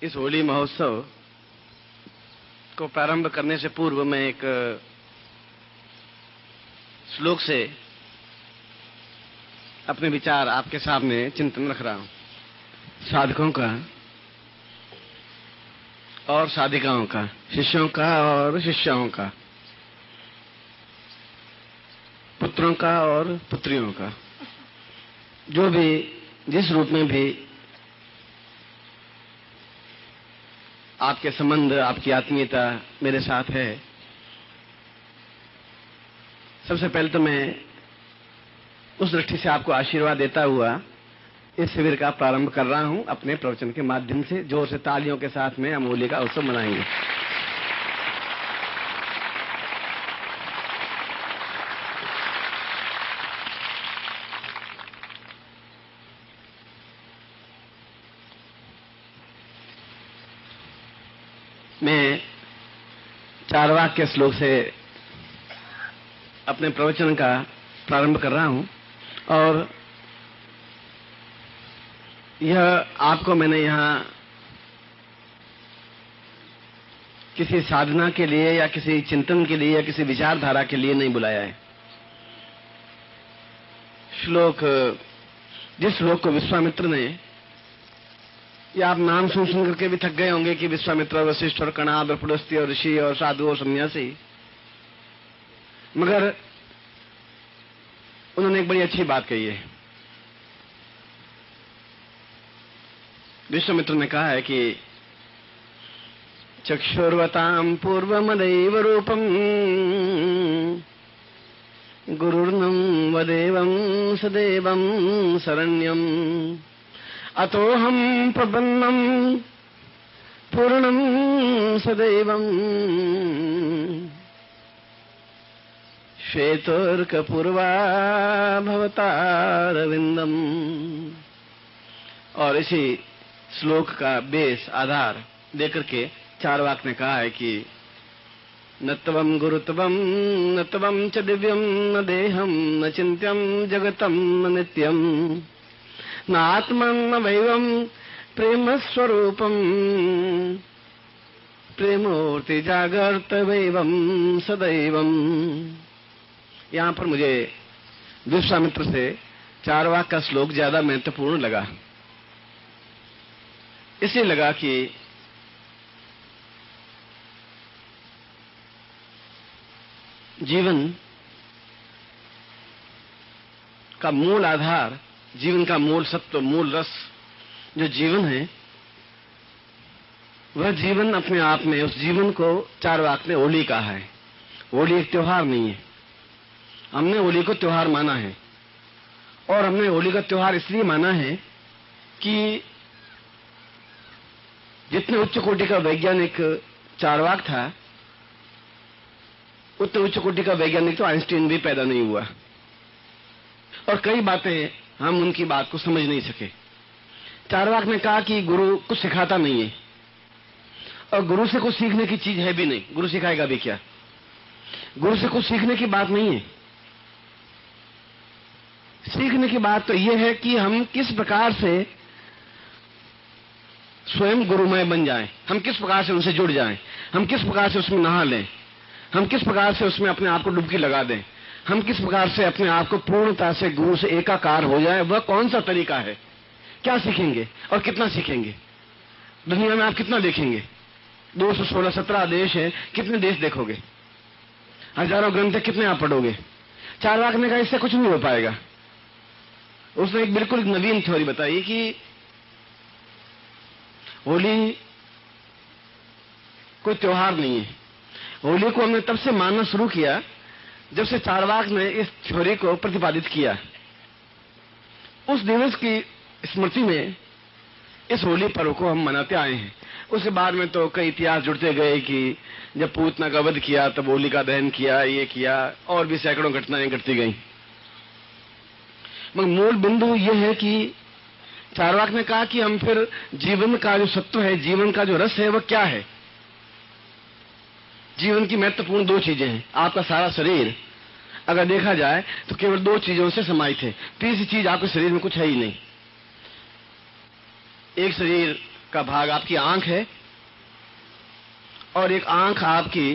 इस होली महोत्सव को प्रारंभ करने से पूर्व मैं एक श्लोक से अपने विचार आपके सामने चिंतन रख रहा हूं। साधकों का और साधिकाओं का, शिष्यों का और शिष्याओं का, पुत्रों का और पुत्रियों का, जो भी जिस रूप में भी आपके संबंध, आपकी आत्मीयता मेरे साथ है, सबसे पहले तो मैं उस दृष्टि से आपको आशीर्वाद देता हुआ इस शिविर का प्रारंभ कर रहा हूं। अपने प्रवचन के माध्यम से जोर से तालियों के साथ में हम होली का उत्सव मनाएंगे। मैं चारवाक के श्लोक से अपने प्रवचन का प्रारंभ कर रहा हूं और यह आपको मैंने यहां किसी साधना के लिए या किसी चिंतन के लिए या किसी विचारधारा के लिए नहीं बुलाया है। जिस श्लोक को विश्वामित्र ने, या आप नाम सुन करके भी थक गए होंगे कि विश्वामित्र, वशिष्ठ और कणाद और पुलस्त्य और ऋषि और साधु और सन्यासी, मगर उन्होंने एक बड़ी अच्छी बात कही है। विश्वामित्र ने कहा है कि चक्षुर्वतां पूर्वमदैव रूपम गुरुर्नं वदेवं सदेवं शरण्यं अतोहं प्रपन्नं पूर्णं सदैवं श्वेतोर्कपूर्वा भवतारविंदम। और इसी श्लोक का बेस आधार देकर के चारवाक ने कहा है कि न त्वं गुरुत्वं न त्वं च दिव्यं न देहं न चिन्त्यं जगतं न नित्यं न आत्मं न वैवं प्रेम स्वरूपं प्रेमोर्ति जागर्त वैवं सदैवं। यहाँ पर मुझे विश्वामित्र से चारवाक का श्लोक ज्यादा महत्वपूर्ण लगा। इसलिए लगा कि जीवन का मूल आधार, जीवन का मूल सत्व, मूल रस जो जीवन है, वह जीवन अपने आप में, उस जीवन को चारवाक ने होली कहा है। होली एक त्योहार नहीं है। हमने होली को त्योहार माना है, और हमने होली का त्योहार इसलिए माना है कि जितने उच्च कोटि का वैज्ञानिक चारवाक था, उतने उच्च कोटि का वैज्ञानिक तो आइंस्टीन भी पैदा नहीं हुआ, और कई बातें हम उनकी बात को समझ नहीं सके। चारवाक ने कहा कि गुरु कुछ सिखाता नहीं है, और गुरु से कुछ सीखने की चीज है भी नहीं। गुरु सिखाएगा भी क्या? गुरु से कुछ सीखने की बात नहीं है। सीखने की बात तो यह है कि हम किस प्रकार से स्वयं गुरुमय बन जाएं, हम किस प्रकार से उनसे जुड़ जाएं, हम किस प्रकार से उसमें नहा लें, हम किस प्रकार से उसमें अपने आप को डुबकी लगा दें, हम किस प्रकार से अपने आप को पूर्णता से गुरु से एकाकार हो जाए। वह कौन सा तरीका है? क्या सीखेंगे और कितना सीखेंगे? दुनिया में आप कितना देखेंगे? 216-17 देश है, कितने देश देखोगे? हजारों ग्रंथ कितने आप पढ़ोगे? चारवाक ने कहा इससे कुछ नहीं हो पाएगा। उसने एक बिल्कुल नवीन थ्योरी बताई कि होली कोई त्योहार नहीं है। होली को हमने तब से मानना शुरू किया जब से चारवाक ने इस थ्योरी को प्रतिपादित किया। उस दिवस की स्मृति में इस होली पर्व को हम मनाते आए हैं। उसके बाद में तो कई इतिहास जुड़ते गए कि जब पूतना का वध किया तब होली का दहन किया, ये किया, और भी सैकड़ों घटनाएं घटती गईं। मगर मूल बिंदु यह है कि चारवाक ने कहा कि हम फिर जीवन का जो सत्व है, जीवन का जो रस है, वह क्या है? जीवन की महत्वपूर्ण दो चीजें हैं। आपका सारा शरीर अगर देखा जाए तो केवल दो चीजों से समाहित है। तीसरी चीज आपके शरीर में कुछ है ही नहीं। एक शरीर का भाग आपकी आंख है, और एक आंख आपकी,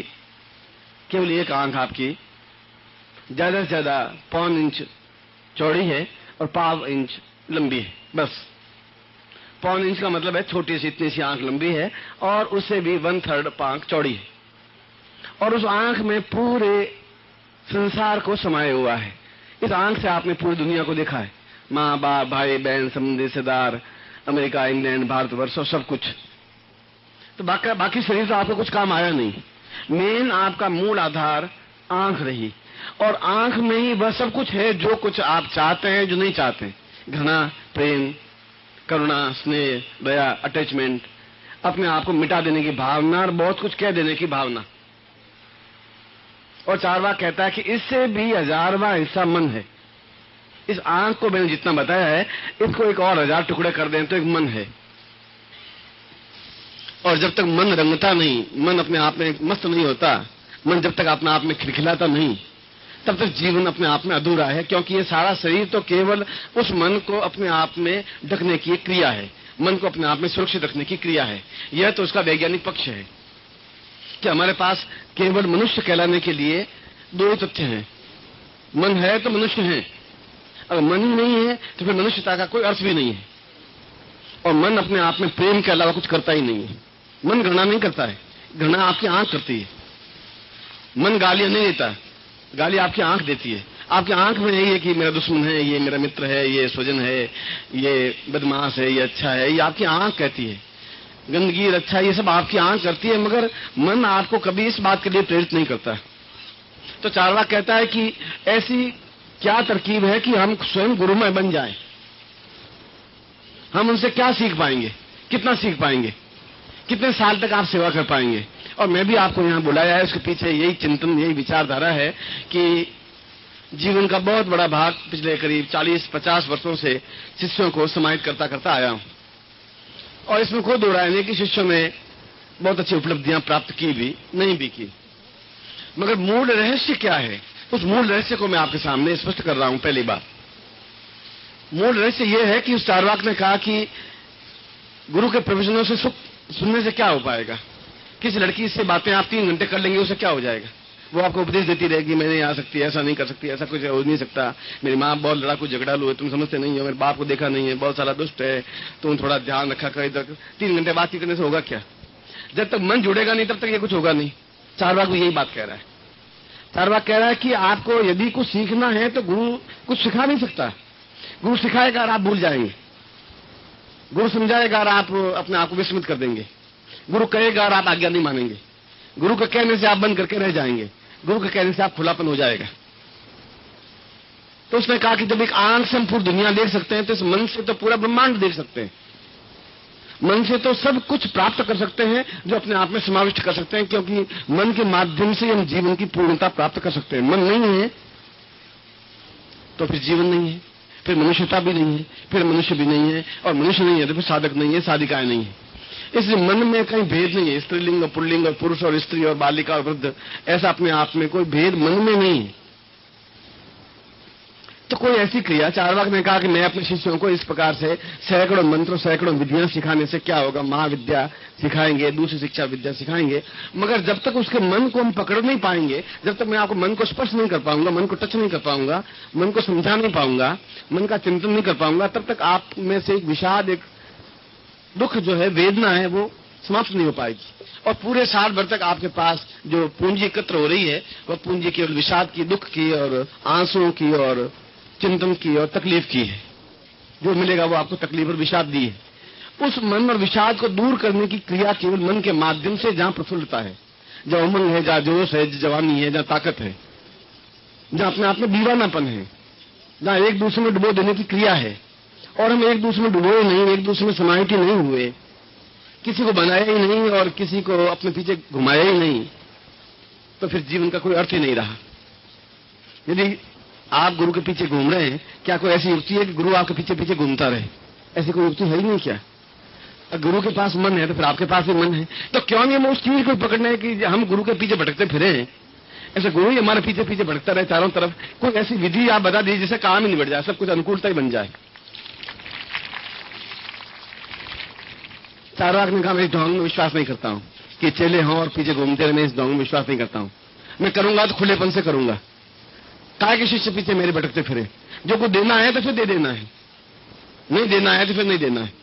केवल एक आंख आपकी ज्यादा से ज्यादा 1.25 इंच चौड़ी है और 1.25 इंच लंबी है। बस 1.25 इंच का मतलब है छोटी सी, इतनी सी आंख लंबी है, और उससे भी 1/3 आंख चौड़ी है, और उस आंख में पूरे संसार को समाये हुआ है। इस आंख से आपने पूरी दुनिया को देखा है, माँ बाप भाई बहन संबंधी रिश्तेदार, अमेरिका इंग्लैंड भारतवर्ष और सब कुछ। तो बाकी शरीर तो आपको कुछ काम आया नहीं। मेन आपका मूल आधार आंख रही, और आंख में ही वह सब कुछ है जो कुछ आप चाहते हैं, जो नहीं चाहते। घृणा, प्रेम, करुणा, स्नेह, दया, अटैचमेंट, अपने आप को मिटा देने की भावना और बहुत कुछ कह देने की भावना। और चारवाक कहता है कि इससे भी 1000वां हिस्सा मन है। इस आंख को मैंने जितना बताया है, इसको एक और 1000 टुकड़े कर दें तो एक मन है। और जब तक मन रंगता नहीं, मन अपने आप में मस्त नहीं होता, मन जब तक अपने आप में खिलखिलाता नहीं, तब तक जीवन अपने आप में अधूरा है। क्योंकि ये सारा शरीर तो केवल उस मन को अपने आप में ढकने की एक क्रिया है, मन को अपने आप में सुरक्षित रखने की क्रिया है। यह तो उसका वैज्ञानिक पक्ष है कि हमारे पास केवल मनुष्य कहलाने के लिए 2 तथ्य हैं। मन है तो मनुष्य है, अगर मन ही नहीं है तो फिर मनुष्यता का कोई अर्थ भी नहीं है। और मन अपने आप में प्रेम के अलावा कुछ करता ही नहीं है। मन घृणा नहीं करता है, घृणा आपकी आंख करती है। मन गालियां नहीं देता, गाली आपकी आंख देती है। आपकी आंख में यही है कि मेरा दुश्मन है, ये मेरा मित्र है, ये स्वजन है, ये बदमाश है, ये अच्छा है, ये आपकी आंख कहती है। गंदगी और अच्छा ये सब आपकी आंख करती है, मगर मन आपको कभी इस बात के लिए प्रेरित नहीं करता। तो चारवाक कहता है कि ऐसी क्या तरकीब है कि हम स्वयं गुरुमय बन जाएं। हम उनसे क्या सीख पाएंगे, कितना सीख पाएंगे, कितने साल तक आप सेवा कर पाएंगे। और मैं भी आपको यहाँ बुलाया है, उसके पीछे यही चिंतन, यही विचारधारा है कि जीवन का बहुत बड़ा भाग पिछले करीब 40-50 वर्षों से शिष्यों को समाहित करता करता आया हूं। और इसमें कोई दो राय नहीं कि शिष्यों ने बहुत अच्छी उपलब्धियां प्राप्त की भी, नहीं भी की। मगर मूल रहस्य क्या है, उस मूल रहस्य को मैं आपके सामने स्पष्ट कर रहा हूं। पहली बात, मूल रहस्य यह है कि उस चारवाक ने कहा कि गुरु के प्रवचनों से सुख सुनने से क्या हो पाएगा। किस लड़की से बातें आप 3 घंटे कर लेंगे, उससे क्या हो जाएगा। वो आपको उपदेश देती रहेगी, मैं नहीं आ सकती, ऐसा नहीं कर सकती, ऐसा कुछ हो नहीं सकता, मेरी माँ बहुत लड़ाकू झगड़ालू है, तुम समझते नहीं हो, मेरे बाप को देखा नहीं है, बहुत सारा दुष्ट है, तुम थोड़ा ध्यान रखा कर। इधर 3 घंटे बात करने से होगा क्या। जब तक मन जुड़ेगा नहीं तब तक ये कुछ होगा नहीं। चारवाक भी यही बात कह रहा है। चारवाक कह रहा है कि आपको यदि कुछ सीखना है तो गुरु कुछ सिखा नहीं सकता। गुरु सिखाएगा और आप भूल जाएंगे, गुरु समझाएगा और आप अपने आप को विस्मृत कर देंगे, गुरु कहेगा और आप आज्ञा नहीं मानेंगे, गुरु के कहने से आप बंद करके रह जाएंगे, गुरु के कहने से आप खुलापन हो जाएगा। तो उसने कहा कि जब एक आंख से हम पूरी दुनिया देख सकते हैं तो इस मन से तो पूरा ब्रह्मांड देख सकते हैं। मन से तो सब कुछ प्राप्त कर सकते हैं जो अपने आप में समाविष्ट कर सकते हैं, क्योंकि मन के माध्यम से हम जीवन की पूर्णता प्राप्त कर सकते हैं। मन नहीं है तो फिर जीवन नहीं है, फिर मनुष्यता भी नहीं है, फिर मनुष्य भी नहीं है, और मनुष्य नहीं है तो फिर साधक नहीं है, साधिकाएं नहीं है। इसलिए मन में कहीं भेद नहीं है, स्त्रीलिंग और पुल्लिंग और पुरुष और स्त्री और बालिका और वृद्ध, ऐसा अपने आप में कोई भेद मन में नहीं है। तो कोई ऐसी क्रिया, चारवाक ने कहा कि मैं अपने शिष्यों को इस प्रकार से सैकड़ों मंत्र, सैकड़ों विधियां सिखाने से क्या होगा, महाविद्या सिखाएंगे, दूसरी शिक्षा विद्या सिखाएंगे, मगर जब तक उसके मन को हम पकड़ नहीं पाएंगे, जब तक मैं आपको मन को स्पर्श नहीं कर पाऊंगा, मन को टच नहीं कर पाऊंगा, मन को समझा नहीं पाऊंगा, मन का चिंतन नहीं कर पाऊंगा, तब तक आप में से एक विषाद, एक दुख जो है, वेदना है, वो समाप्त नहीं हो पाएगी। और पूरे साल भर तक आपके पास जो पूंजी एकत्र हो रही है, वह पूंजी केवल विषाद की, दुख की और आंसुओं की और चिंतन की और तकलीफ की है। जो मिलेगा वो आपको तकलीफ और विषाद दी है। उस मन और विषाद को दूर करने की क्रिया केवल मन के माध्यम से, जहां प्रफुल्लता है, जहां उमंग है, जहां जोश है, जवानी है, जहां ताकत है, जहां अपने आप में दीवानापन है, जहां एक दूसरे में डुबो देने की क्रिया है, और हम एक दूसरे में डुबोए नहीं, एक दूसरे में समाहित ही नहीं हुए, किसी को बनाया ही नहीं और किसी को अपने पीछे घुमाया ही नहीं, तो फिर जीवन का कोई अर्थ ही नहीं रहा। यदि आप गुरु के पीछे घूम रहे हैं, क्या कोई ऐसी युक्ति है कि गुरु आपके पीछे पीछे घूमता रहे? ऐसी कोई युक्ति है ही नहीं। क्या गुरु के पास मन है तो फिर आपके पास भी मन है, तो क्यों नहीं हम उस चीज को पकड़ना है कि हम गुरु के पीछे भटकते फिरे हैं? ऐसे गुरु ही हमारे पीछे पीछे भटकता रहे चारों तरफ। कोई ऐसी विधि आप बता दीजिए जिससे काम ही निबट जाए, सब कुछ अनुकूलता ही बन जाए। चार्वाक ने कहा मैं इस ढोंग में विश्वास नहीं करता हूँ कि चेले हों और पीछे घूमते रहे, मैं इस ढोंग में विश्वास नहीं करता हूँ। मैं करूंगा तो खुलेपन से करूंगा, काय के शिष्य पीछे मेरे भटकते फिरे। जो कुछ देना है तो फिर दे देना है, नहीं देना है तो फिर नहीं देना है।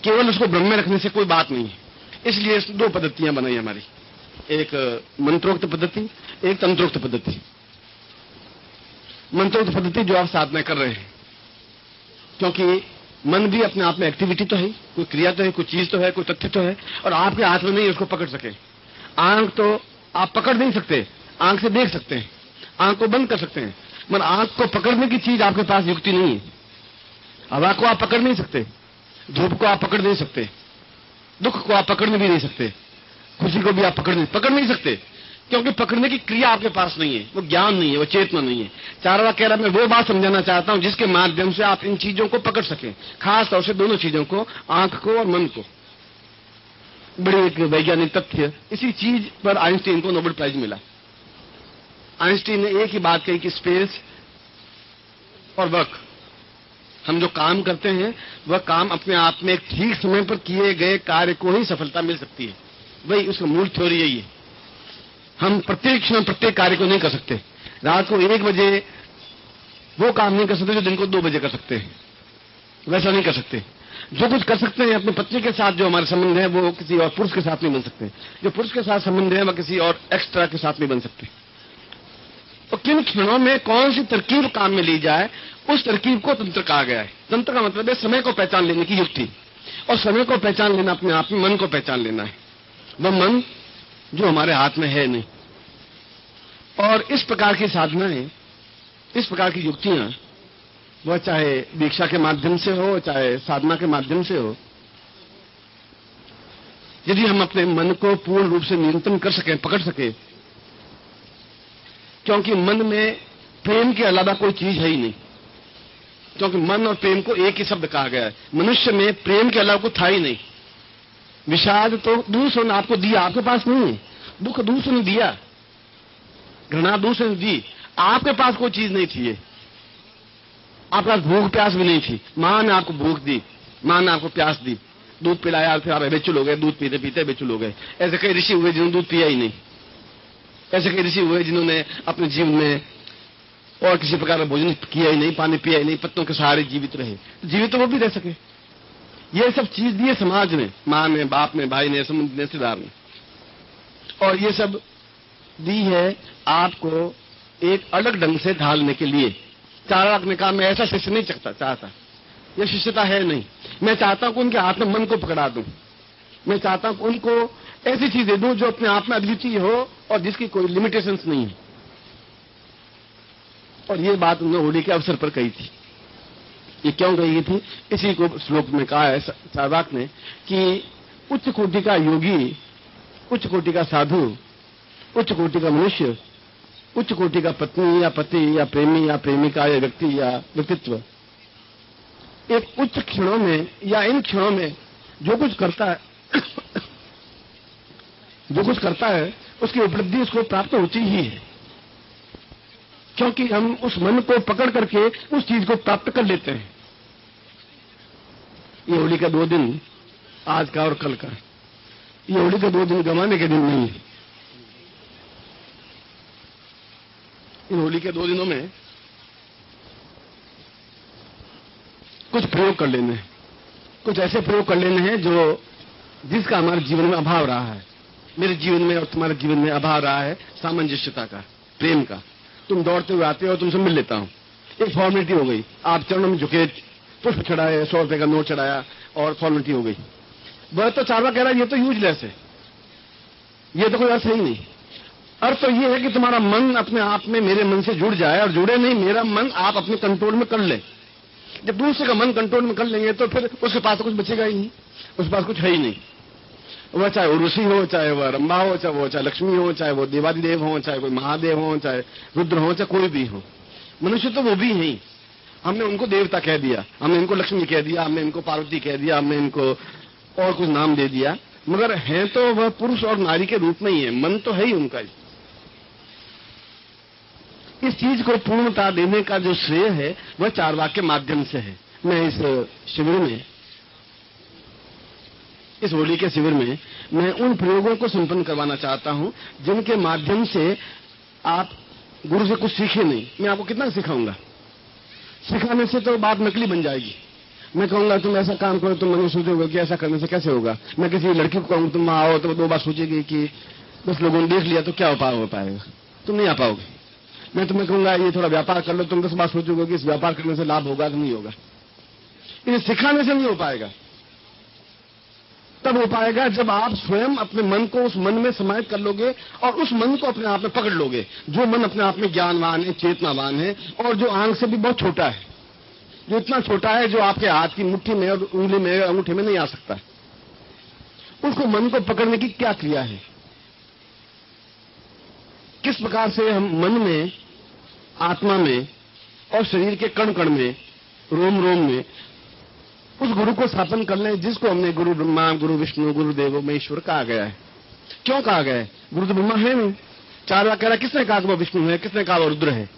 केवल उसको ब्रह्म में रखने से कोई बात नहीं है। इसलिए दो पद्धतियां बनाई हमारी, एक मंत्रोक्त पद्धति, एक तंत्रोक्त पद्धति। मंत्रोक्त पद्धति जो आप साधना कर रहे हैं, क्योंकि मन भी अपने आप में एक्टिविटी तो है, कोई क्रिया तो है, कोई चीज तो है, कोई तथ्य तो है, और आपके हाथ में नहीं उसको पकड़ सके। आंख तो आप पकड़ नहीं सकते, आंख से देख सकते हैं, आंख को बंद कर सकते हैं, मगर आंख को पकड़ने की चीज आपके पास युक्ति नहीं है। हवा को आप पकड़ नहीं सकते, धूप को आप पकड़ नहीं सकते, दुख को आप पकड़ भी नहीं सकते, खुशी को भी आप पकड़ नहीं सकते, क्योंकि पकड़ने की क्रिया आपके पास नहीं है, वो ज्ञान नहीं है, वो चेतना नहीं है। चार्वाक कह रहा मैं वो बात समझाना चाहता हूं जिसके माध्यम से आप इन चीजों को पकड़ सकें, खास तौर से दोनों चीजों को, आंख को और मन को। बड़ी एक वैज्ञानिक तथ्य, इसी चीज पर आइंस्टीन को नोबेल प्राइज मिला। आइंस्टीन ने एक ही बात कही कि स्पेस और वर्क, हम जो काम करते हैं वह काम अपने आप में एक ठीक समय पर किए गए कार्य को ही सफलता मिल सकती है। वही उसका मूल थ्योरी यही है। हम प्रत्येक क्षण प्रत्येक कार्य को नहीं कर सकते। रात को 1 बजे वो काम नहीं कर सकते जो दिन को 2 बजे कर सकते हैं, वैसा नहीं कर सकते। जो कुछ कर सकते हैं अपनी पत्नी के साथ जो हमारे संबंध है वो किसी और पुरुष के साथ नहीं बन सकते, जो पुरुष के साथ संबंध है वह किसी और एक्स्ट्रा के साथ नहीं बन सकते। तो किन क्षणों में कौन सी तरकीब काम में ली जाए, उस तरकीब को तंत्र कहा गया है। तंत्र का मतलब है समय को पहचान लेने की युक्ति, और समय को पहचान लेना अपने आप में मन को पहचान लेना है। वह मन जो हमारे हाथ में है नहीं। और इस प्रकार की साधनाएं, इस प्रकार की युक्तियां, वह चाहे दीक्षा के माध्यम से हो, चाहे साधना के माध्यम से हो, यदि हम अपने मन को पूर्ण रूप से नियंत्रण कर सकें, पकड़ सके, क्योंकि मन में प्रेम के अलावा कोई चीज है ही नहीं, क्योंकि मन और प्रेम को एक ही शब्द कहा गया है। मनुष्य में प्रेम के अलावा कुछ था ही नहीं। विषाद तो दूसरों ने आपको दिया, आपके पास नहीं है। दुख दूसरों ने दिया, घृणा दूसरों ने दी, आपके पास कोई चीज नहीं थी। ये आपके पास भूख प्यास भी नहीं थी। मां ने आपको भूख दी, मां ने आपको प्यास दी, दूध पिलाया, फिर आप बेचुल हो गए, दूध पीते पीते बेचुल हो गए। ऐसे कई ऋषि हुए जिन्होंने दूध पिया ही नहीं। ऐसे कई ऋषि हुए जिन्होंने अपने जीवन में और किसी प्रकार का भोजन किया ही नहीं, पानी पिया ही नहीं, पत्तों के सहारे जीवित रहे। जीवित तो वो भी रह सके। ये सब चीज दी है समाज ने, मां ने, बाप ने, भाई ने, समुद्र ने, रिश्तेदार ने, और ये सब दी है आपको एक अलग ढंग से ढालने के लिए। चार्वाक ने कहा मैं ऐसा शिष्य नहीं चाहता, यह शिष्यता है नहीं। मैं चाहता हूं कि उनके हाथ में मन को पकड़ा दूं। मैं चाहता हूं कि उनको ऐसी चीज दे दूं जो अपने आप में अद्वितीय हो और जिसकी कोई लिमिटेशंस नहीं है। और ये बात उन्होंने होली के अवसर पर कही थी। ये क्यों कही थी? इसी को श्लोक में कहा है चार्वाक ने कि उच्च कोटि का योगी, उच्च कोटि का साधु, उच्च कोटि का मनुष्य, उच्च कोटि का पत्नी या पति या प्रेमी या प्रेमिका या व्यक्ति या व्यक्तित्व, एक उच्च क्षणों में या इन क्षणों में जो कुछ करता है जो कुछ करता है उसकी उपलब्धि उसको प्राप्त होती ही है, क्योंकि हम उस मन को पकड़ करके उस चीज को प्राप्त कर लेते हैं। ये होली का 2 दिन, आज का और कल का, ये होली का 2 दिन गंवाने के दिन नहीं है। इन होली के 2 दिनों में कुछ प्रयोग कर लेने हैं, कुछ ऐसे प्रयोग कर लेने हैं जो जिसका हमारे जीवन में अभाव रहा है। मेरे जीवन में और तुम्हारे जीवन में अभाव रहा है सामंजस्यता का, प्रेम का। तुम दौड़ते हुए आते हो, तुमसे मिल लेता हूं, एक फॉर्मेलिटी हो गई। आप चरणों में झुके, पुष्प चढ़ाए, 100 रुपए का नोट चढ़ाया और फॉर्मेलिटी हो गई। वह तो चार्वाक कह रहा है ये तो यूजलेस है, ये तो कोई अर्थ ही नहीं। अर्थ तो ये है कि तुम्हारा मन अपने आप में मेरे मन से जुड़ जाए, और जुड़े नहीं, मेरा मन आप अपने कंट्रोल में कर ले। जब दूसरे का मन कंट्रोल में कर लेंगे तो फिर उसके पास तो कुछ बचेगा ही नहीं, उसके पास कुछ है ही नहीं। वह चाहे उर्वशी हो, चाहे वह रंभा हो, चाहे वो चाहे लक्ष्मी हो, चाहे वो देवादिदेव हो, चाहे कोई महादेव हो, चाहे रुद्र हो, चाहे कोई भी हो। मनुष्य तो वो भी है। हमने उनको देवता कह दिया, हमने इनको लक्ष्मी कह दिया, हमने इनको पार्वती कह दिया, हमने इनको और कुछ नाम दे दिया, मगर है तो वह पुरुष और नारी के रूप में ही है। मन तो है ही उनका। इस चीज को पूर्णता देने का जो श्रेय है वह चार्वाक के माध्यम से है। मैं इस शिविर में इस होली के शिविर में मैं उन प्रयोगों को संपन्न करवाना चाहता हूं जिनके माध्यम से आप गुरु से कुछ सीखे नहीं। मैं आपको कितना सिखाऊंगा? सिखाने से तो बात नकली बन जाएगी। मैं कहूंगा तुम ऐसा काम करो, तुम मन सोचोगे कि ऐसा करने से कैसे होगा। मैं किसी लड़की को कहूंगा तुम आओ, तो 2 बार सोचेगी कि बस लोगों ने देख लिया तो क्या हो पाएगा, तुम नहीं आ पाओगे। मैं तुम्हें कहूंगा ये थोड़ा व्यापार कर लो, तुम 10 बार सोचोगे कि इस व्यापार करने से लाभ होगा, तो नहीं होगा। इन्हें सिखाने से नहीं हो पाएगा। तब हो पाएगा जब आप स्वयं अपने मन को उस मन में समाहित कर लोगे और उस मन को अपने आप में पकड़ लोगे, जो मन अपने आप में ज्ञानवान है, चेतनावान है, और जो आंख से भी बहुत छोटा है, जो इतना छोटा है जो आपके हाथ की मुट्ठी में और उंगली में अंगूठे में नहीं आ सकता। उसको मन को पकड़ने की क्या क्रिया है, किस प्रकार से हम मन में, आत्मा में और शरीर के कण कण में, रोम रोम में उस गुरु को स्थापन कर लें जिसको हमने गुरु ब्रह्मा, गुरु विष्णु, गुरु देवो महेश्वर कहा गया है। क्यों कहा गया है? गुरु तो ब्रह्मा है नहीं। 4 बार कह रहा, किसने कहा कि वो विष्णु है, किसने कहा वो रुद्र है?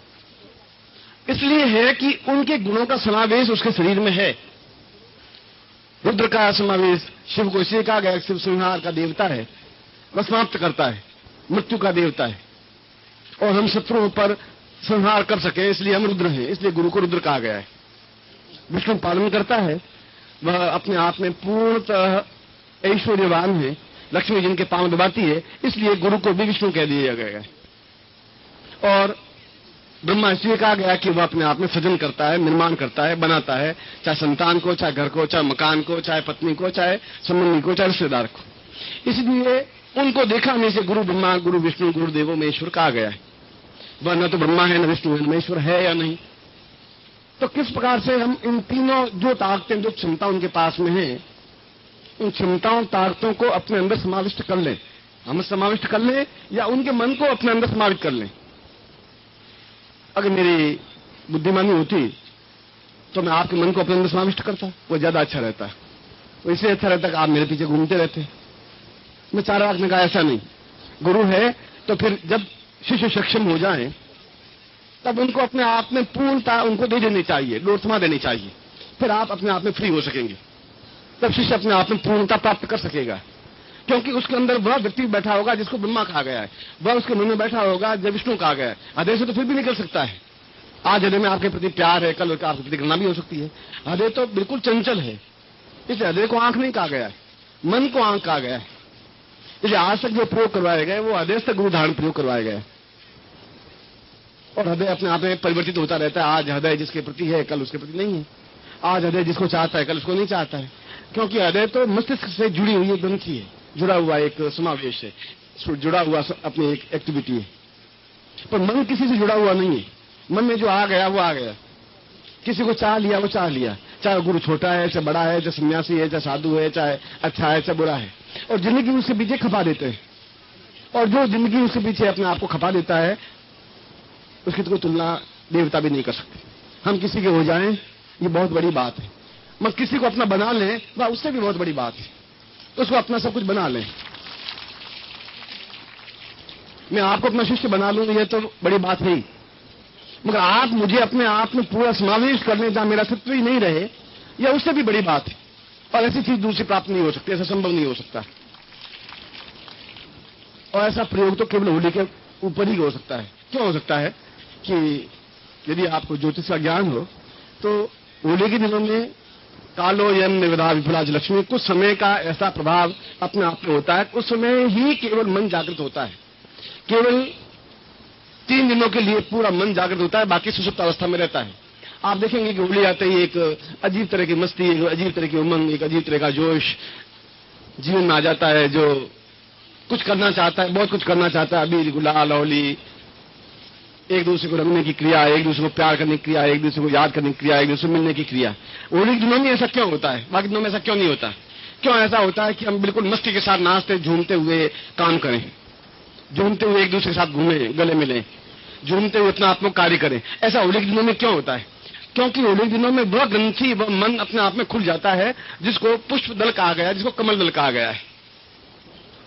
इसलिए है कि उनके गुणों का समावेश उसके शरीर में है। रुद्र का समावेश शिव को इसलिए कहा गया, शिव संहार का देवता है, वह समाप्त करता है, मृत्यु का देवता है, और हम शत्रुओं पर संहार कर सके इसलिए हम रुद्र हैं, इसलिए गुरु को रुद्र कहा गया है। विष्णु पालन करता है, वह अपने आप में पूर्णतः ऐश्वर्यवान है, लक्ष्मी जिनके पांव दबाती है, इसलिए गुरु को भी विष्णु कह दिया गया है। और ब्रह्मा इसलिए कहा गया कि वह अपने आप में सृजन करता है, निर्माण करता है, बनाता है, चाहे संतान को, चाहे घर को, चाहे मकान को, चाहे पत्नी को, चाहे संबंधी को, चाहे रिश्तेदार को। इसलिए उनको देखा नहीं से गुरु ब्रह्मा, गुरु विष्णु, गुरु देवो महेश्वर कहा गया है। वह न तो ब्रह्मा है, न विष्णु है, न महेश्वर है या नहीं। तो किस प्रकार से हम इन तीनों जो ताकतें, जो क्षमता उनके पास में है, उन क्षमताओं ताकतों को अपने अंदर समाविष्ट कर लें, हम समाविष्ट कर लें या उनके मन को अपने अंदर समाविष्ट कर लें। अगर मेरी बुद्धिमानी होती तो मैं आपके मन को अपने अंदर समाविष्ट करता, वो ज्यादा अच्छा रहता। वो इसलिए अच्छा रहता कि आप मेरे पीछे घूमते रहते। मैं 4 बार ने कहा ऐसा नहीं, गुरु है तो फिर जब शिष्य सक्षम हो जाए तब उनको अपने आप में पूर्णता उनको दे देनी चाहिए, लोट समा देनी चाहिए, फिर आप अपने आप में फ्री हो सकेंगे। तब शिष्य अपने आप में पूर्णता प्राप्त कर सकेगा, क्योंकि उसके अंदर वह व्यक्ति बैठा होगा जिसको ब्रह्मा कहा गया है, वह उसके मन में बैठा होगा जब विष्णु कहा गया है। हृदय से तो फिर भी निकल सकता है। आज हृदय में आपके प्रति प्यार है, कल आपके प्रति घृणा भी हो सकती है। हृदय तो बिल्कुल चंचल है, इसलिए हृदय को आंख नहीं कहा गया है, मन को आंख कहा गया है। इसलिए आज तक जो प्रयोग करवाए गए वो हृदय से गुरु धारण प्रयोग करवाए गए, और हृदय अपने आप में परिवर्तित होता रहता है। आज हृदय जिसके प्रति है, कल उसके प्रति नहीं है। आज हृदय जिसको चाहता है, कल उसको नहीं चाहता है, क्योंकि हृदय तो मस्तिष्क से जुड़ी हुई एक ग्रंथि है, जुड़ा हुआ एक समावेश है, जुड़ा हुआ अपनी एक एक्टिविटी है। पर मन किसी से जुड़ा हुआ नहीं है। मन में जो आ गया वो आ गया, किसी को चाह लिया वो चाह लिया, चाहे गुरु छोटा है, चाहे बड़ा है, चाहे सन्यासी है, चाहे साधु है, चाहे अच्छा है, चाहे बुरा है, और जिंदगी उसके पीछे खपा देते हैं। और जो जिंदगी उसके पीछे अपने आप को खपा देता है उसकी तो कोई तुलना देवता भी नहीं कर सकते। हम किसी के हो जाएं ये बहुत बड़ी बात है, मत किसी को अपना बना लें वह उससे भी बहुत बड़ी बात है। उसको अपना सब कुछ बना लें। मैं आपको अपना शिष्य बना लूं ये तो बड़ी बात है, मगर आप मुझे अपने आप में पूरा समावेश कर लें जहां मेरा अस्तित्व ही नहीं रहे, यह उससे भी बड़ी बात है। और ऐसी चीज दूसरी प्राप्त नहीं हो सकती, ऐसा संभव नहीं हो सकता। और ऐसा प्रयोग तो केवल होली के ऊपर ही हो सकता है। क्यों हो सकता है कि यदि आपको ज्योतिष का ज्ञान हो तो होली के दिनों में कालो यम निविधा विफलाज लक्ष्मी, कुछ समय का ऐसा प्रभाव अपने आप में होता है। उस समय ही केवल मन जागृत होता है, केवल 3 दिनों के लिए पूरा मन जागृत होता है, बाकी सुषुप्त अवस्था में रहता है। आप देखेंगे कि होली आते ही एक अजीब तरह की मस्ती, एक अजीब तरह की उमंग, एक अजीब तरह का जोश जीवन में आ जाता है। जो कुछ करना चाहता है, बहुत कुछ करना चाहता है, अबीर गुलाल होली, एक दूसरे को रंगने की क्रिया, एक दूसरे को प्यार करने की क्रिया, एक दूसरे को याद करने की क्रिया, एक दूसरे को मिलने की क्रिया। होली के दिनों में ऐसा क्यों होता है, बाकी दिनों में ऐसा क्यों नहीं होता? क्यों ऐसा होता है कि हम बिल्कुल मस्ती के साथ नाचते झूमते हुए काम करें, झूमते हुए एक दूसरे के साथ घूमें, गले मिलें, झूमते हुए अपना आत्मक कार्य करें? ऐसा होली के दिनों में क्यों होता है? क्योंकि होली के दिनों में वह ग्रंथि, वह मन अपने आप में खुल जाता है जिसको पुष्प दल कहा गया है, जिसको कमल दल कहा गया है।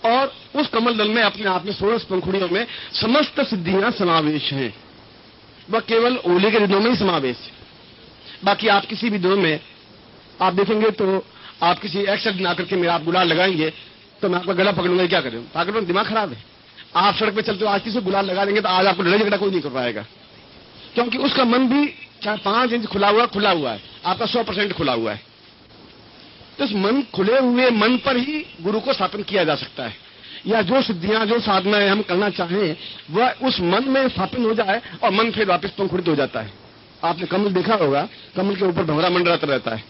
और उस कमल दल में अपने आप में 16 पंखुड़ियों में समस्त सिद्धियां समावेश हैं। वह केवल होली के दिनों में ही समावेश है। बाकी आप किसी भी दिनों में आप देखेंगे तो आप किसी एक्सीडेंट ना करके मेरा आप गुलाल लगाएंगे तो मैं आपका गला पकड़ूंगा, क्या करें? पागल, दिमाग खराब है। आप सड़क पे चलते हो, आज किसी को गुलाल लगा देंगे तो आज आपको लड़ाई झगड़ा कोई नहीं कर पाएगा, क्योंकि उसका मन भी 4-5 इंच खुला हुआ है, आपका 100% खुला हुआ है। तो इस मन, खुले हुए मन पर ही गुरु को स्थापन किया जा सकता है, या जो सिद्धियां, जो साधनाएं हम करना चाहें वह उस मन में स्थापन हो जाए और मन फिर वापस पंखुड़ित हो जाता है। आपने कमल देखा होगा, कमल के ऊपर भंवरा मंडराता रहता है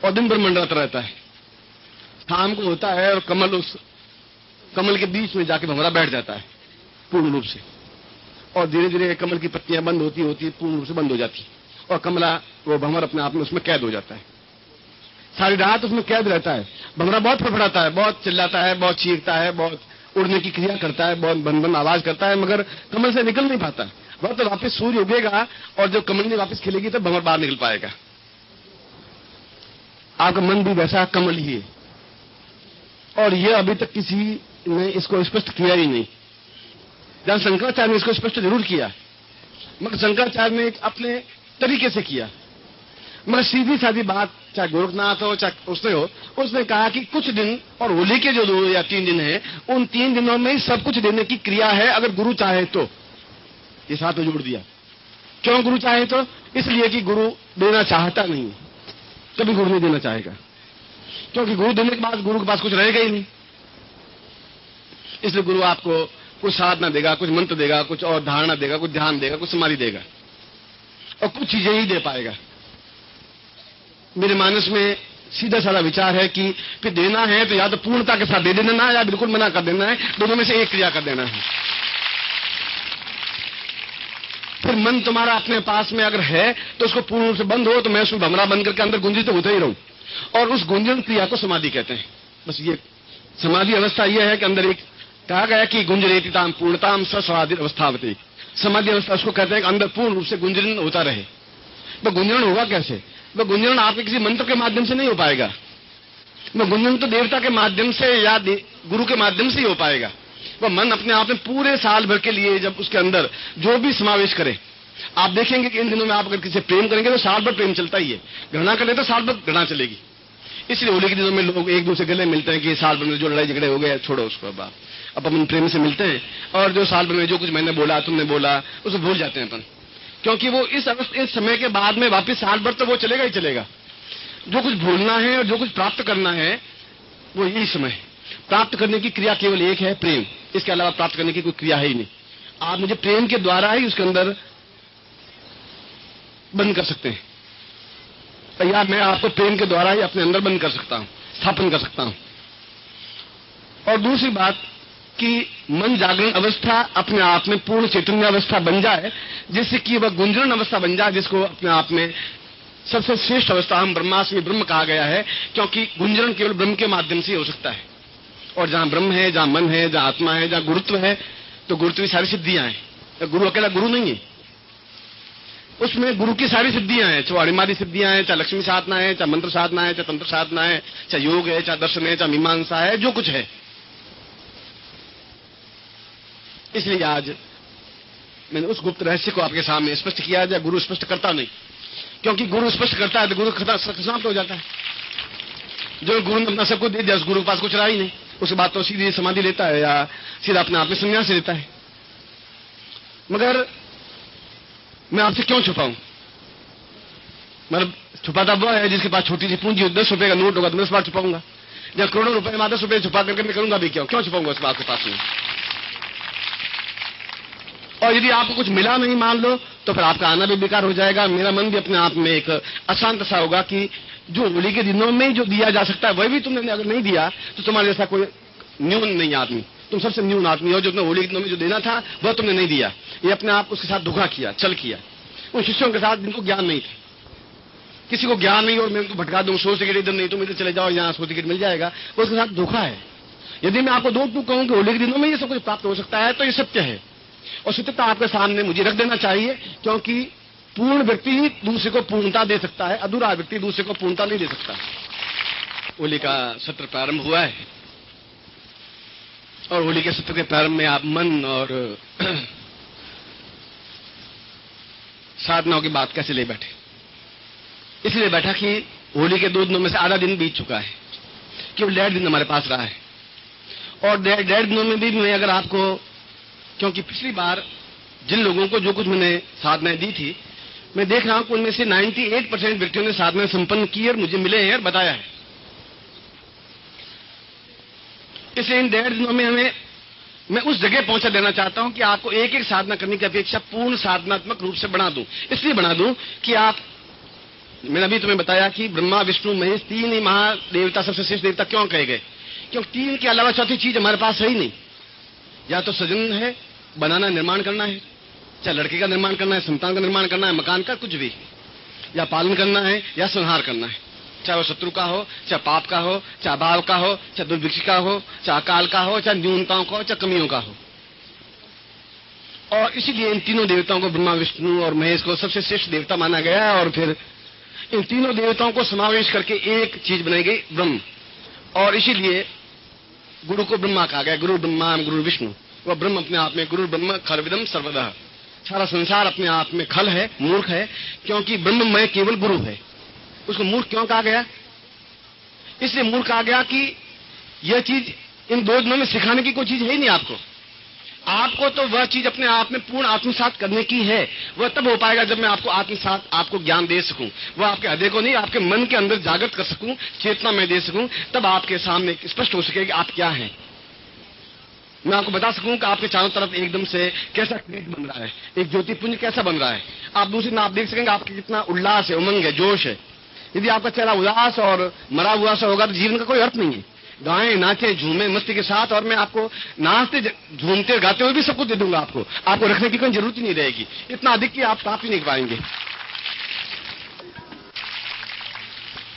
और दिन भर मंडराता रहता है। शाम को होता है और कमल, उस कमल के बीच में जाके भंवरा बैठ जाता है पूर्ण रूप से, और धीरे धीरे कमल की पत्तियां बंद होती पूर्ण रूप से बंद हो जाती, और कमला, वो भंवर अपने आप में उसमें कैद हो जाता है। सारी रात उसमें कैद रहता है। भंवरा बहुत फड़फड़ाता है, बहुत चिल्लाता है, बहुत चीखता है, बहुत उड़ने की क्रिया करता है, बहुत बन आवाज करता है, मगर कमल से निकल नहीं पाता। वह तो वापस सूर्य उगेगा और जब कमल नहीं वापस खिलेगी तो भंवर बाहर निकल पाएगा। आपका मन भी वैसा कमल ही है, और यह अभी तक किसी ने इसको स्पष्ट किया ही नहीं। जहां शंकराचार्य ने इसको स्पष्ट जरूर किया, मगर शंकराचार्य ने अपने तरीके से किया। मगर सीधी सादी बात, चाहे गोरखनाथ हो चाहे उसने हो, उसने कहा कि कुछ दिन और होली के जो 2 या 3 दिन है, उन 3 दिनों में ही सब कुछ देने की क्रिया है, अगर गुरु चाहे तो। ये साथ में जोड़ दिया। क्यों गुरु चाहे तो? इसलिए कि गुरु देना चाहता नहीं, कभी गुरु नहीं देना चाहेगा, क्योंकि गुरु देने के बाद गुरु के पास कुछ रहेगा ही नहीं। इसलिए गुरु आपको कुछ साधना देगा, कुछ मंत्र देगा, कुछ और धारणा देगा, कुछ ध्यान देगा, कुछ समाधि देगा, और कुछ चीजें ही दे पाएगा। मेरे मानस में सीधा साधा विचार है कि फिर देना है तो या तो पूर्णता के साथ दे देना है, या बिल्कुल मना कर देना है, दोनों में से एक क्रिया कर देना है। फिर मन तुम्हारा अपने पास में अगर है तो उसको पूर्ण रूप से बंद हो, तो मैं उसमें भमरा बंद करके अंदर गुंजित होते ही रहूं, और उस गुंजन क्रिया को समाधि कहते हैं। बस ये समाधि अवस्था यह है कि अंदर एक कहा गया कि गुंजरेतिताम पूर्णताम सस्वाधि अवस्थावती। समाधि अवस्था उसको कहते हैं कि अंदर पूर्ण रूप से गुंजन होता रहे। तो गुंजन होगा कैसे? वो गुंजन आपके किसी मंत्र के माध्यम से नहीं हो पाएगा, वो गुंजन तो देवता के माध्यम से या गुरु के माध्यम से ही हो पाएगा। वह मन अपने आप में पूरे साल भर के लिए जब उसके अंदर जो भी समावेश करे, आप देखेंगे कि इन दिनों में आप अगर किसी से प्रेम करेंगे तो साल भर प्रेम चलता ही है, घृणा करें तो साल भर घृणा चलेगी। इसलिए होली के दिनों में लोग एक दूसरे गले मिलते हैं कि साल भर में जो लड़ाई झगड़े हो गए छोड़ो उसको, अब अपन प्रेम से मिलते हैं, और जो साल भर में जो कुछ मैंने बोला तुमने बोला उसे भूल जाते हैं अपन, क्योंकि वो इस समय के बाद में वापस साल भर तो वो चलेगा ही चलेगा। जो कुछ भूलना है और जो कुछ प्राप्त करना है वो यही समय है। प्राप्त करने की क्रिया केवल एक है, प्रेम। इसके अलावा प्राप्त करने की कोई क्रिया है ही नहीं। आप मुझे प्रेम के द्वारा ही उसके अंदर बंद कर सकते हैं, या मैं आपको प्रेम के द्वारा ही अपने अंदर बंद कर सकता हूं, स्थापन कर सकता हूं। और दूसरी बात कि मन जागरण अवस्था अपने आप में पूर्ण चैतन्य अवस्था बन जाए, जिससे कि वह गुंजरण अवस्था बन जाए, जिसको अपने आप में सबसे श्रेष्ठ अवस्था हम ब्रह्मास्मि ब्रह्म कहा गया है, क्योंकि गुंजरण केवल ब्रह्म के माध्यम से हो सकता है। और जहां ब्रह्म है, जहां मन है, जहां आत्मा है, जहां गुरुत्व है, तो गुरुत्व की सारी सिद्धियां हैं। गुरु अकेला गुरु नहीं है, उसमें गुरु की सारी सिद्धियां हैं, चाहे अणिमादी सिद्धियां हैं, चाहे लक्ष्मी साधना है, चाहे मंत्र साधना है, चाहे तंत्र साधना है, चाहे योग है, चाहे दर्शन है, चाहे मीमांसा है, जो कुछ है। इसलिए आज मैंने उस गुप्त रहस्य को आपके सामने स्पष्ट किया है। गुरु स्पष्ट करता नहीं, क्योंकि गुरु स्पष्ट करता है तो गुरु समाप्त हो जाता है। जो गुरु ने अपना सब कुछ दे दिया, उस गुरु के पास कुछ रहा ही नहीं, उसके बाद तो सीधी समाधि लेता है या सीधा अपने आप में संन्यास लेता है। मगर मैं आपसे क्यों छुपाऊं? मतलब छुपाता वो है जिसके पास छोटी सी पूंजी हो, 10 रुपए का नोट होगा तो मैं उस बात छुपाऊंगा, या करोड़ों रुपए में 10 रुपए छुपा करके मैं करूंगा भी क्यों छुपाऊंगा उस बात के पास में। और यदि आपको कुछ मिला नहीं मान लो, तो फिर आपका आना भी बेकार हो जाएगा। मेरा मन भी अपने आप में एक अशांत सा होगा कि जो होली के दिनों में जो दिया जा सकता है वही भी तुमने अगर नहीं दिया तो तुम्हारे जैसा कोई न्यून नहीं आदमी, तुम सबसे न्यून आदमी हो। जो तुमने होली के दिनों में जो देना था वह तुमने नहीं दिया, ये अपने आप उसके साथ धोखा किया, छल किया। उन शिष्यों के साथ जिनको ज्ञान नहीं था, किसी को ज्ञान नहीं और मैं उनको भटका दूं, 100 टिकट इधर नहीं तुम इधर चले जाओ, यहाँ 100 टिकट मिल जाएगा, उसके साथ धोखा है। यदि मैं आपको 2 कहूं कि होली के दिनों में ये सब कुछ प्राप्त हो सकता है तो ये सत्य है, और सत्यता आपके सामने मुझे रख देना चाहिए, क्योंकि पूर्ण व्यक्ति ही दूसरे को पूर्णता दे सकता है, अधूरा व्यक्ति दूसरे को पूर्णता नहीं दे सकता। होली का सत्र प्रारंभ हुआ है, और होली के सत्र के प्रारंभ में आप मन और साधनाओं की बात कैसे ले बैठे? इसलिए बैठा कि होली के 2 दिनों में से आधा दिन बीत चुका है, केवल 1.5 दिन हमारे पास रहा है। और 1.5 दिनों में भी मैं अगर आपको, क्योंकि पिछली बार जिन लोगों को जो कुछ मैंने साधनाएं दी थी, मैं देख रहा हूं कि उनमें से 98% व्यक्तियों ने साधनाएं संपन्न की और मुझे मिले हैं और बताया है। इसलिए इन 1.5 दिनों में मैं उस जगह पहुंचा देना चाहता हूं कि आपको एक एक साधना करने की अपेक्षा पूर्ण साधनात्मक रूप से बना दूं। इसलिए बना दूं कि मैंने अभी तुम्हें बताया कि ब्रह्मा विष्णु महेश 3 ही महादेवता सबसे श्रेष्ठ देवता क्यों कहे गए, क्योंकि 3 के अलावा चौथी चीज हमारे पास है ही नहीं। या तो सृजन है, बनाना निर्माण करना है, चाहे लड़के का निर्माण करना है, संतान का निर्माण करना है, मकान का, कुछ भी, या पालन करना है या संहार करना है, चाहे वो शत्रु का हो, चाहे पाप का हो, चाहे भाव का हो, चाहे दुर्भिक्ष का हो, चाहे अकाल का हो, चाहे न्यूनताओं का हो, चाहे कमियों का हो। और इसीलिए इन तीनों देवताओं को, ब्रह्मा विष्णु और महेश को सबसे श्रेष्ठ देवता माना गया है। और फिर इन तीनों देवताओं को समावेश करके एक चीज बनाई गई, ब्रह्म। और इसीलिए गुरु को ब्रह्मा कहा गया, गुरु ब्रह्मा गुरु विष्णु। वह ब्रह्म अपने आप में, गुरु ब्रह्म खलविदम सर्वदा, सारा संसार अपने आप में खल है, मूर्ख है, क्योंकि ब्रह्ममय केवल गुरु है। उसको मूर्ख क्यों कहा गया? इसलिए मूर्ख कहा गया कि यह चीज इन 2 दिनों में सिखाने की कोई चीज है ही नहीं आपको। आपको तो वह चीज अपने आप में पूर्ण आत्मसात करने की है। वह तब हो पाएगा जब मैं आपको आत्मसात, आपको ज्ञान दे सकूं। वह आपके हृदय को नहीं, आपके मन के अंदर जागृत कर सकूं, चेतना में दे सकूं, तब आपके सामने स्पष्ट हो सके कि आप क्या हैं। मैं आपको बता सकूं कि आपके चारों तरफ एकदम से कैसा क्रिएट बन रहा है, एक ज्योतिपुंज कैसा बन रहा है। आप दूसरी ना आप देख सकेंगे आपके कितना उल्लास है, उमंग है, जोश है। यदि आपका चेहरा उदास और मरा हुआ सा होगा तो जीवन का कोई अर्थ नहीं है। गाएं, नाचें, झूमें मस्ती के साथ, और मैं आपको नाचते झूमते गाते हुए भी सब कुछ दे दूंगा। आपको रखने की कोई जरूरत ही नहीं रहेगी, इतना अधिक कि आप प्राप्त ही नहीं पाएंगे।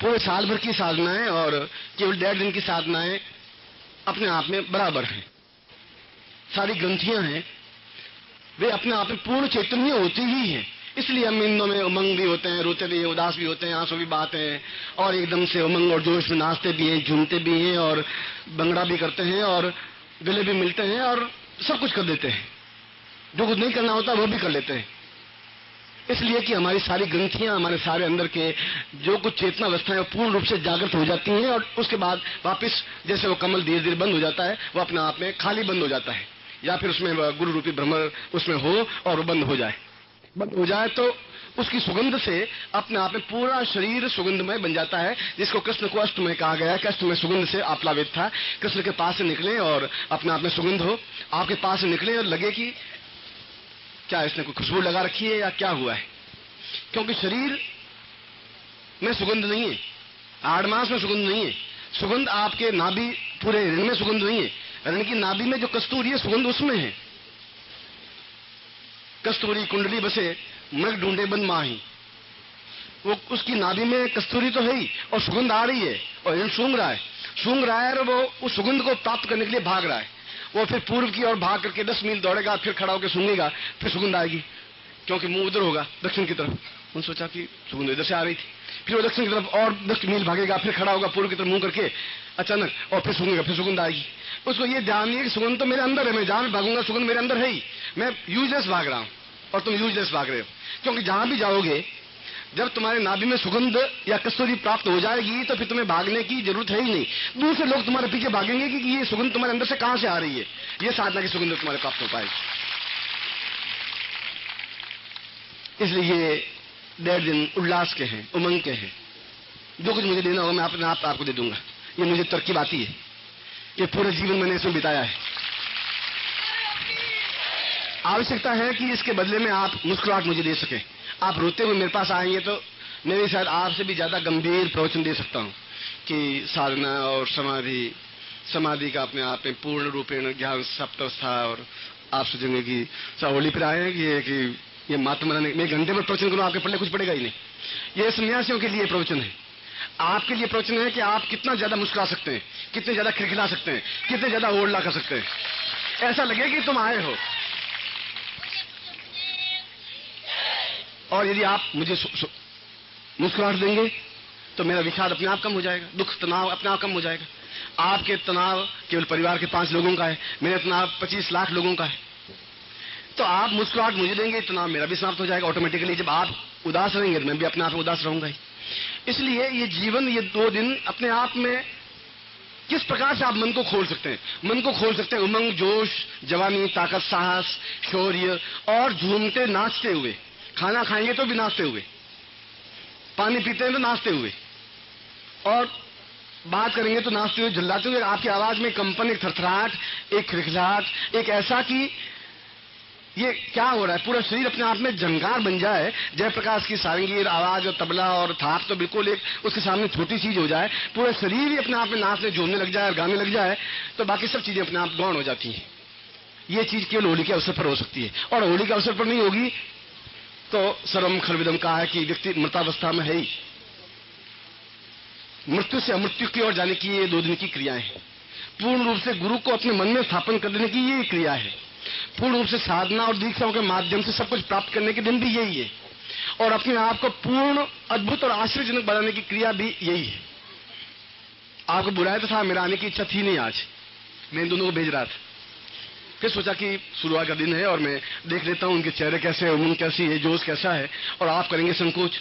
पूरे साल भर की साधनाएं और केवल 1.5 दिन की साधनाएं अपने आप में बराबर हैं। सारी ग्रंथियां हैं, वे अपने आप में पूर्ण चैतन्य होती ही हैं। इसलिए हम इन दिनों में उमंग भी होते हैं, रोते भी हैं, उदास भी होते हैं, आंसू भी बहाते हैं, और एकदम से उमंग और जोश में नाचते भी हैं, झूमते भी हैं, और भंगड़ा भी करते हैं, और गले भी मिलते हैं, और सब कुछ कर देते हैं। जो कुछ नहीं करना होता वो भी कर लेते हैं। इसलिए कि हमारी सारी ग्रंथियां, हमारे सारे अंदर के जो कुछ चेतना अवस्थाएं वो पूर्ण रूप से जागृत हो जाती हैं, और उसके बाद वापस जैसे वो कमल धीरे धीरे बंद हो जाता है, वो अपने आप में खाली बंद हो जाता है, या फिर उसमें गुरु रूपी भ्रमर उसमें हो और वो बंद हो जाए। बंद हो जाए तो उसकी सुगंध से अपने आप में पूरा शरीर सुगंधमय बन जाता है, जिसको कृष्ण को अष्टमय कहा गया है कि अष्टमय सुगंध से आप्लावित था। कृष्ण के पास से निकले और अपने आप में सुगंध हो, आपके पास से निकले और लगे कि क्या इसने कोई खुशबू लगा रखी है या क्या हुआ है, क्योंकि शरीर में सुगंध नहीं है, आड़मास में सुगंध नहीं है। सुगंध आपके नाभि, पूरे ऋण में सुगंध नहीं है। ऋण की नाभि में जो कस्तूरी है, सुगंध उसमें है। कस्तूरी कुंडली बसे मृग ढूंढे बन माही, वो उसकी नाभि में कस्तूरी तो है ही, और सुगंध आ रही है, और ऋण सूंघ रहा है, और वो उस सुगंध को प्राप्त करने के लिए भाग रहा है। वो फिर पूर्व की ओर भाग करके 10 मील दौड़ेगा, फिर खड़ा होकर सूंघेगा, फिर सुगंध आएगी, क्योंकि मुंह उधर होगा दक्षिण की तरफ। उन्होंने सोचा कि सुगंध इधर से आ रही थी, फिर वो दक्षिण की तरफ और 10 मील भागेगा, फिर खड़ा होगा पूर्व की तरफ मुंह करके अचानक, और फिर सूंघेगा, फिर सुगंध आएगी। उसको ये ध्यान नहीं है कि सुगंध तो मेरे अंदर है, मैं जहां भी भागूंगा सुगंध मेरे अंदर है ही, मैं यूजलेस भाग रहा हूं और तुम यूजलेस भाग रहे हो। क्योंकि जहां भी जाओगे, जब तुम्हारे नाभि में सुगंध या कस्तूरी प्राप्त हो जाएगी तो फिर तुम्हें भागने की जरूरत है ही नहीं। दूसरे लोग तुम्हारे पीछे भागेंगे कि ये सुगंध तुम्हारे अंदर से कहां से आ रही है, ये साधना की सुगंध तुम्हारे प्राप्त हो पाएगी। इसलिए ये 1.5 दिन उल्लास के हैं, उमंग के हैं। जो कुछ मुझे देना होगा मैं अपने आप आपको दे दूंगा। ये मुझे तरकीब आती है, ये पूरे जीवन मैंने इसमें बिताया है। आवश्यकता है कि इसके बदले में आप मुस्कुराहट मुझे दे सके। आप रोते हुए मेरे पास आएंगे तो मैं भी शायद आपसे भी ज्यादा गंभीर प्रवचन दे सकता हूँ कि साधना और समाधि का अपने आप में पूर्ण रूपेण ज्ञान सप्तावस्था। और आप सोचेंगे कि होली पर आए हैं कि ये मात्र मनाने, मैं घंटे में प्रवचन करूँ, आपके पढ़ने कुछ पड़ेगा ही नहीं। ये सन्यासियों के लिए प्रवचन है, आपके लिए प्रवचन है कि आप कितना ज्यादा मुस्कुरा सकते हैं, कितने ज्यादा खिलखिला सकते हैं, कितने ज्यादा ओढ़ला कर सकते हैं। ऐसा लगे कि तुम आए हो। और यदि आप मुझे मुस्कुराहट देंगे तो मेरा विषाद अपने आप कम हो जाएगा, दुख तनाव अपने आप कम हो जाएगा। आपके तनाव केवल परिवार के 5 लोगों का है, मेरे तनाव 25 लाख लोगों का है। तो आप मुस्कुराहट मुझे देंगे, तनाव मेरा भी समाप्त हो जाएगा ऑटोमेटिकली। जब आप उदास रहेंगे तो मैं भी अपने आप में उदास रहूंगा ही। इसलिए ये जीवन, ये 2 दिन अपने आप में किस प्रकार से आप मन को खोल सकते हैं? मन को खोल सकते हैं उमंग, जोश, जवानी, ताकत, साहस, शौर्य और झूमते नाचते हुए। खाना खाएंगे तो भी नाचते हुए, पानी पीते हैं तो नाचते हुए, और बात करेंगे तो नाचते हुए, झल्लाते हुए। आपकी आवाज में कंपन, एक थरथराहट, एक खिलखिलाहट, एक ऐसा कि ये क्या हो रहा है, पूरा शरीर अपने आप में झंकार बन जाए। जयप्रकाश की सारंगी, आवाज और तबला और थाप तो बिल्कुल एक उसके सामने छोटी चीज हो जाए, पूरा शरीर ही अपने आप में नाचने, झूमने लग जाए और गाने लग जाए, तो बाकी सब चीजें अपने आप गौण हो जाती हैं। ये चीज केवल होली के अवसर पर हो सकती है, और होली के अवसर पर नहीं होगी तो सर्वम खलविदम कहा है कि व्यक्ति मृतावस्था में है ही। मृत्यु से अमृत्यु की ओर जाने की ये 2 दिन की क्रियाएं हैं। पूर्ण रूप से गुरु को अपने मन में स्थापन कर देने की ये क्रिया है। पूर्ण रूप से साधना और दीक्षाओं के माध्यम से सब कुछ प्राप्त करने के दिन भी यही है, और अपने आप को पूर्ण, अद्भुत और आश्चर्यजनक बनाने की क्रिया भी यही है। आपको बुलाया तो था, मेरा आने की इच्छा थी नहीं आज, मैं इन दोनों को भेज रहा था। फिर सोचा कि शुरुआत का दिन है और मैं देख लेता हूं उनके चेहरे कैसे है, उमंग कैसी है, जोश कैसा है। और आप करेंगे संकोच,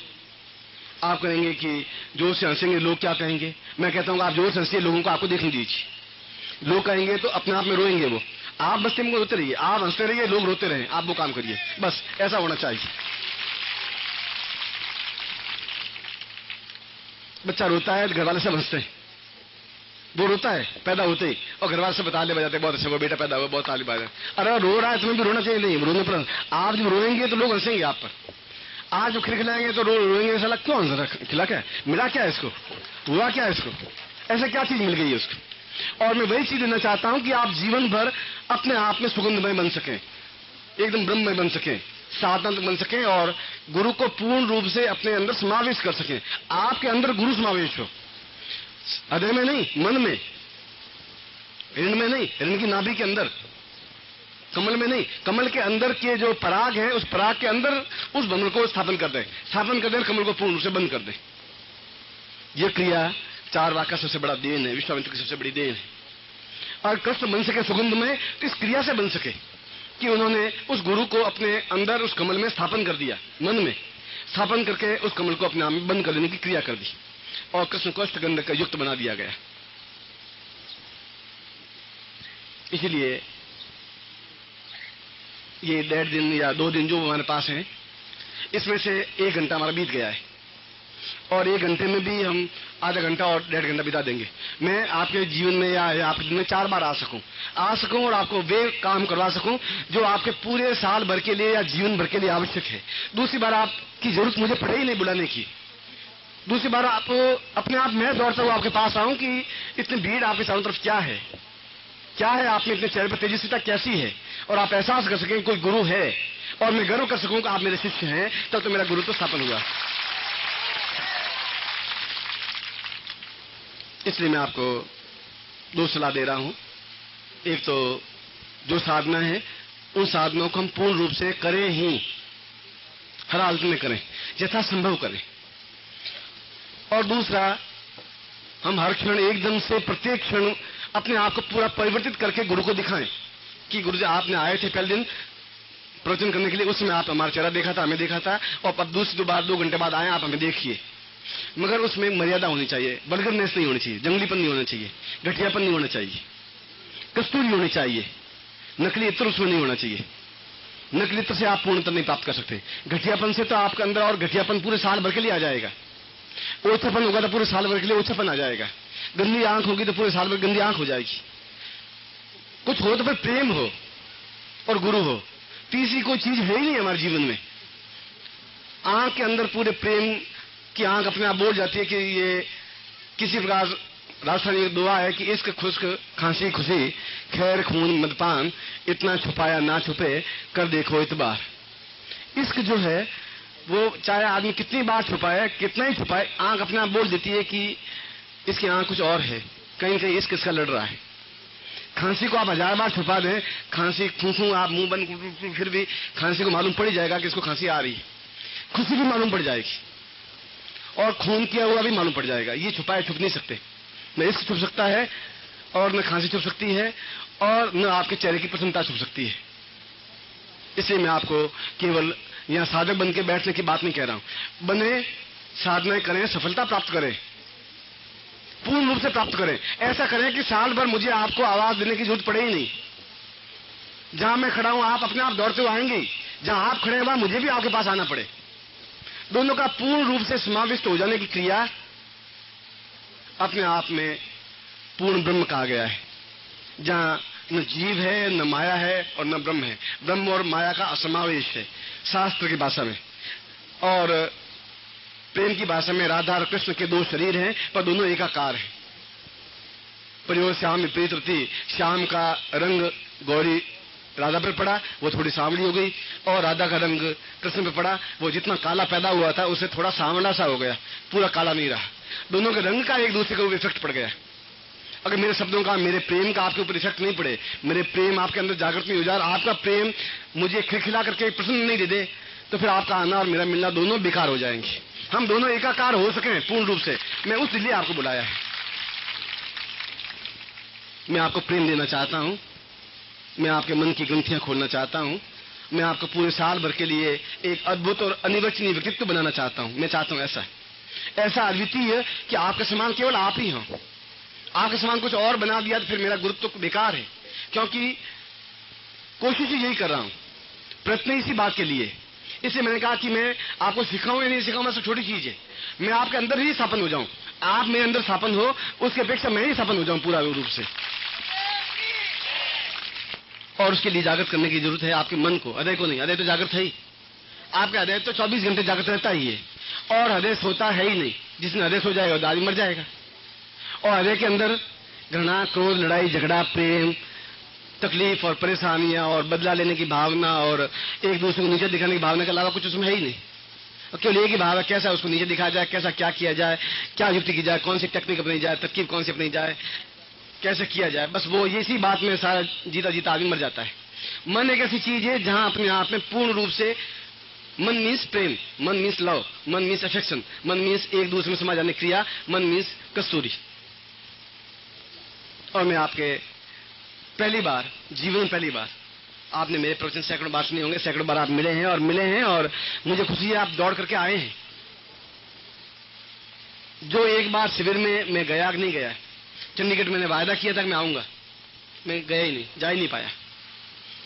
आप करेंगे कि जोर से हंसेंगे, लोग क्या कहेंगे। मैं कहता हूं आप जोर से हंसिए, लोगों को आपको देखने दीजिए। लोग कहेंगे तो अपने आप में रोएंगे वो, आप बस टीम को रोते रहिए, आप हंसते रहिए, लोग रोते रहे, आप वो काम करिए, बस ऐसा होना चाहिए। बच्चा रोता है, घर वाले सब हंसते हैं। वो रोता है पैदा होते ही, और घर वाले सब ताली बजाते, बहुत अच्छा, वो बेटा पैदा हुआ, बहुत ताली बजा। अरे रो रहा है, तुम्हें भी रोना चाहिए। नहीं, रोने पर आप जब रोएंगे तो लोग हंसेंगे आप पर। आज जो खिलखिलाएंगे तो रोएंगे, साला क्यों हंस रहा, खिला क्या है, मिला क्या है इसको, हुआ क्या है इसको, ऐसे क्या चीज मिल गई है उसको। और मैं वही चीज देना चाहता हूं कि आप जीवन भर अपने आप में सुगंधमय बन सकें, एकदम ब्रह्ममय बन सकें, साधना बन सकें, और गुरु को पूर्ण रूप से अपने अंदर समावेश कर सकें। आपके अंदर गुरु समावेश हो, हृदय में नहीं, मन में, ऋण में नहीं, ऋण की नाभि के अंदर, कमल में नहीं, कमल के अंदर के जो पराग है, उस पराग के अंदर उस बंधन को स्थापन कर दें, स्थापन कर दें, कमल को पूर्ण रूप से बंद कर दें। यह क्रिया 4 वाक का सबसे बड़ा देन है, विश्वामित्र की सबसे बड़ी देन है। और कृष्ण बन सके सुगंध में तो इस क्रिया से बन सके कि उन्होंने उस गुरु को अपने अंदर उस कमल में स्थापन कर दिया, मन में स्थापन करके उस कमल को अपने आप में बंद कर देने की क्रिया कर दी, और कृष्ण को अष्टगंध का युक्त बना दिया गया। इसलिए ये 1.5 दिन या 2 दिन जो हमारे पास हैं, इसमें से 1 घंटा हमारा बीत गया है, और 1 घंटे में भी हम आधा घंटा और 1.5 घंटा बिता देंगे। मैं आपके जीवन में या आपके दिन में 4 बार आ सकूं और आपको वे काम करवा सकूं जो आपके पूरे साल भर के लिए या जीवन भर के लिए आवश्यक है। दूसरी बार आपकी जरूरत मुझे पड़े ही नहीं बुलाने की। दूसरी बार आप अपने आप मैं दौड़ता हुआ आपके पास आऊं कि इतनी भीड़ आपके चारों तरफ क्या है, आप में इतने चेहरे पर तेजस्विता कैसी है, और आप एहसास कर सकें कोई गुरु है, और मैं गर्व कर सकूं कि आप मेरे शिष्य हैं, तब तो मेरा गुरु तो स्थापन हुआ। इसलिए मैं आपको 2 सलाह दे रहा हूं। एक तो जो साधना है, उन साधनों को हम पूर्ण रूप से करें ही, हर हालत में करें, यथासंभव करें। और दूसरा, हम हर क्षण एकदम से प्रत्येक क्षण अपने आप को पूरा परिवर्तित करके गुरु को दिखाएं कि गुरु जी आपने आए थे पहले दिन प्रवचन करने के लिए, उस समय आप हमारा चेहरा देखा था, हमें देखा था, और अब दूसरी बार 2 घंटे बाद आए, आप हमें देखिए। मगर उसमें मर्यादा होनी चाहिए, बलगरनेस नहीं होनी चाहिए, जंगलीपन नहीं होना चाहिए, घटियापन नहीं होना चाहिए, कस्तूरी होनी चाहिए, नकली इत्र उसमें नहीं होना चाहिए। नकली इत्र से आप पूर्णता नहीं प्राप्त कर सकते। घटियापन से तो आपके अंदर और घटियापन पूरे साल भर के लिए आ जाएगा। ओछापन होगा तो पूरे साल भर के लिए ओछापन आ जाएगा। गंदी आंख होगी तो पूरे साल भर गंदी आंख हो जाएगी। कुछ हो तो फिर प्रेम हो और गुरु हो, तीसरी कोई चीज है ही नहीं हमारे जीवन में। आंख के अंदर पूरे प्रेम की आंख अपने आप बोल जाती है कि ये किसी प्रकार राजस्थानी एक दुआ है कि इश्क खुश्क खांसी खुशी खैर खून मदपान इतना छुपाया ना छुपे कर देखो इतबार। इश्क जो है वो चाहे आदमी कितनी बार छुपाए, कितना ही छुपाए, आंख अपने आप बोल देती है कि इसकी आंख कुछ और है, कहीं कहीं इश्क इसका लड़ रहा है। खांसी को आप 1000 बार छुपा दें, खांसी खूंखू आप मुंह बंद, फिर भी खांसी को मालूम पड़ ही जाएगा कि इसको खांसी आ रही है। खुशी भी मालूम पड़ जाएगी और खून किया हुआ भी मालूम पड़ जाएगा। ये छुपाए छुप नहीं सकते। न इश्क छुप सकता है और न खांसी छुप सकती है और न आपके चेहरे की प्रसन्नता छुप सकती है। इसलिए मैं आपको केवल यहाँ साधक बन के बैठने की बात नहीं कह रहा हूं। बने साधनाएं करें, सफलता प्राप्त करें, पूर्ण रूप से प्राप्त करें। ऐसा करें कि साल भर मुझे आपको आवाज देने की जरूरत पड़े ही नहीं। जहां मैं खड़ा हूं आप अपने आप दौड़ते हुए आएंगे, जहां आप खड़े हैं वहां मुझे भी आपके पास आना पड़े। दोनों का पूर्ण रूप से समाविष्ट हो जाने की क्रिया अपने आप में पूर्ण ब्रह्म कहा गया है, जहां न जीव है, न माया है और न ब्रह्म है। ब्रह्म और माया का असमावेश है शास्त्र की भाषा में। और प्रेम की भाषा में राधा और कृष्ण के दो शरीर हैं, पर दोनों एकाकार हैं। परियों श्याम विपरीत रति, श्याम का रंग गौरी राधा पर पड़ा, वो थोड़ी सांवली हो गई, और राधा का रंग कृष्ण पे पड़ा, वो जितना काला पैदा हुआ था उससे थोड़ा सांवला सा हो गया, पूरा काला नहीं रहा। दोनों के रंग का एक दूसरे के ऊपर इफेक्ट पड़ गया। अगर मेरे शब्दों का, मेरे प्रेम का आपके ऊपर इफेक्ट नहीं पड़े, मेरे प्रेम आपके अंदर जागृत नहीं हो जाए, आपका प्रेम मुझे खिलखिला करके प्रसन्न नहीं दे दे, तो फिर आपका आना और मेरा मिलना दोनों बेकार हो जाएंगे। हम दोनों एकाकार हो सकें पूर्ण रूप से, मैं उस लिए आपको बुलाया है। मैं आपको प्रेम देना चाहता हूं, मैं आपके मन की ग्रंथियां खोलना चाहता हूं, मैं आपको पूरे साल भर के लिए एक अद्भुत और अनिर्वचनीय व्यक्तित्व बनाना चाहता हूं। मैं चाहता हूं ऐसा अद्वितीय कि आपके समान केवल आप ही हो। आपके समान कुछ और बना दिया तो फिर मेरा गुरुत्व तो बेकार है, क्योंकि कोशिश यही कर रहा हूं, प्रयत्न इसी बात के लिए। इसलिए मैंने कहा कि मैं आपको सिखाऊं या नहीं सिखाऊं, मैं सब छोटी चीज है, मैं आपके अंदर ही स्थापन हो जाऊं। आप मेरे अंदर स्थापन हो, उसकी अपेक्षा मैं ही स्थापन हो जाऊं पूरा रूप से। और उसके लिए जागृत करने की जरूरत है आपके मन को, हृदय को नहीं। हृदय तो जागृत है ही, आपका हृदय तो 24 घंटे जागृत रहता ही है, और हृदय सोता है ही नहीं। जिसने हृदय सो जाएगा दादी मर जाएगा। और हृदय के अंदर घृणा, क्रोध, लड़ाई झगड़ा, प्रेम, तकलीफ और परेशानियां और बदला लेने की भावना और एक दूसरे को नीचे दिखाने की भावना के अलावा कुछ उसमें है ही नहीं। केवल एक ही भाव है, कैसा उसको नीचे दिखाया जाए, कैसा क्या किया जाए, क्या युक्ति की जाए, कौन सी टेक्निक अपनी जाए, तरकीब कौन सी अपनी जाए, कैसे किया जाए। बस वो इसी बात में सारा जीता जीता आदमी मर जाता है। मन एक ऐसी चीज है जहां अपने आप में पूर्ण रूप से, मन मीन्स प्रेम, मन मीन्स लव, मन मीन्स अफेक्शन, मन मीन्स एक दूसरे में समा जाने क्रिया, मन मीन्स कस्तूरी। और मैं आपके पहली बार, जीवन में पहली बार, आपने मेरे प्रवचन सैकड़ों बार सुने होंगे, सैकड़ों बार आप मिले हैं और मुझे खुशी है आप दौड़ करके आए हैं। जो एक बार शिविर में मैं गया नहीं गया, चंडीगढ़ मैंने वायदा किया था कि मैं आऊंगा, मैं गया ही नहीं, जा ही नहीं पाया।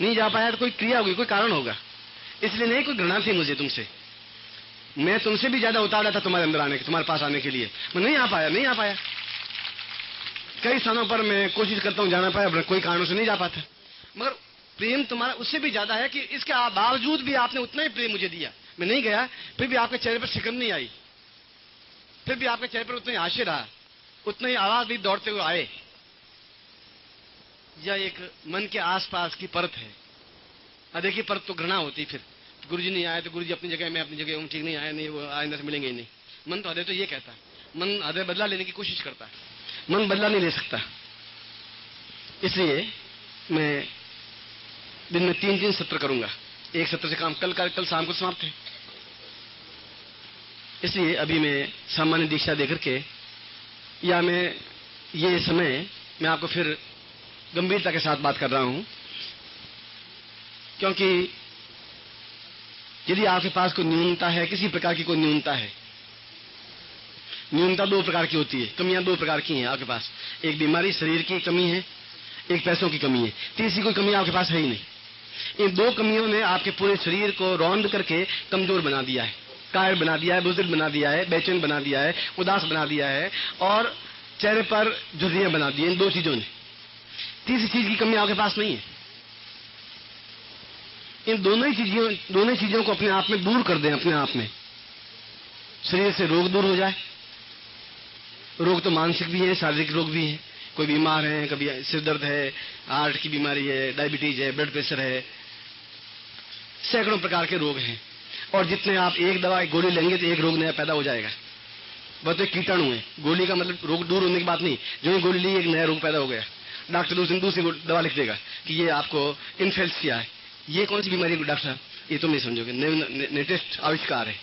नहीं जा पाया तो कोई क्रिया होगी, कोई कारण होगा, इसलिए नहीं कोई घृणा थी मुझे तुमसे। मैं तुमसे भी ज्यादा उतावला था तुम्हारे अंदर आने के, तुम्हारे पास आने के लिए। मैं नहीं आ पाया। कई स्थानों पर मैं कोशिश करता हूं जाना पाया, कोई कारणों से नहीं जा पाता। मगर प्रेम तुम्हारा उससे भी ज्यादा है कि इसके बावजूद भी आपने उतना ही प्रेम मुझे दिया। मैं नहीं गया, फिर भी आपके चेहरे पर शिकन नहीं आई, फिर भी आपके चेहरे पर उतना ही आशय रहा, उतना ही आवाज भी दौड़ते हुए आए। यह एक मन के आसपास की परत है। देखिए परत तो घृणा होती, फिर गुरुजी नहीं आए तो गुरुजी अपनी जगह, मैं अपनी जगह हूं, ठीक नहीं आया, नहीं वो आइंदा से मिलेंगे ही नहीं। मन तो हृदय तो ये कहता है, मन हृदय बदला लेने की कोशिश करता है, मन बदला नहीं ले सकता। इसलिए मैं दिन में 3 सत्र करूंगा, एक सत्र से काम कल शाम को समाप्त है। इसलिए अभी मैं सामान्य दीक्षा देकर के, या मैं ये समय मैं आपको फिर गंभीरता के साथ बात कर रहा हूं, क्योंकि यदि आपके पास कोई न्यूनता है, किसी प्रकार की कोई न्यूनता है, न्यूनता 2 प्रकार की होती है, कमियां 2 प्रकार की हैं आपके पास। एक बीमारी, शरीर की कमी है, एक पैसों की कमी है, तीसरी कोई कमी आपके पास है ही नहीं। इन 2 कमियों ने आपके पूरे शरीर को रौंद करके कमजोर बना दिया है, कायर बना दिया है, बुजुर्ग बना दिया है, बेचैन बना दिया है, उदास बना दिया है, और चेहरे पर झुर्रियां बना दी। इन 2 चीजों ने, तीसरी चीज की कमी आपके पास नहीं है। इन दोनों ही चीजों को अपने आप में दूर कर दें, अपने आप में शरीर से रोग दूर हो जाए। रोग तो मानसिक भी है, शारीरिक रोग भी है। कोई बीमार है, कभी सिर दर्द है, हार्ट की बीमारी है, डायबिटीज है, ब्लड प्रेशर है, सैकड़ों प्रकार के रोग हैं। और जितने आप एक दवा एक गोली लेंगे तो एक रोग नया पैदा हो जाएगा। वह तो एक कीटाणु है, गोली का मतलब रोग दूर होने की बात नहीं, जो ही गोली ली एक नया रोग पैदा हो गया। डॉक्टर दूसरी दवा लिख देगा कि ये आपको इन्फेल्सिया है। ये कौन सी बीमारी है डॉक्टर साहब? ये तुम नहीं समझोगे, लेटेस्ट आविष्कार है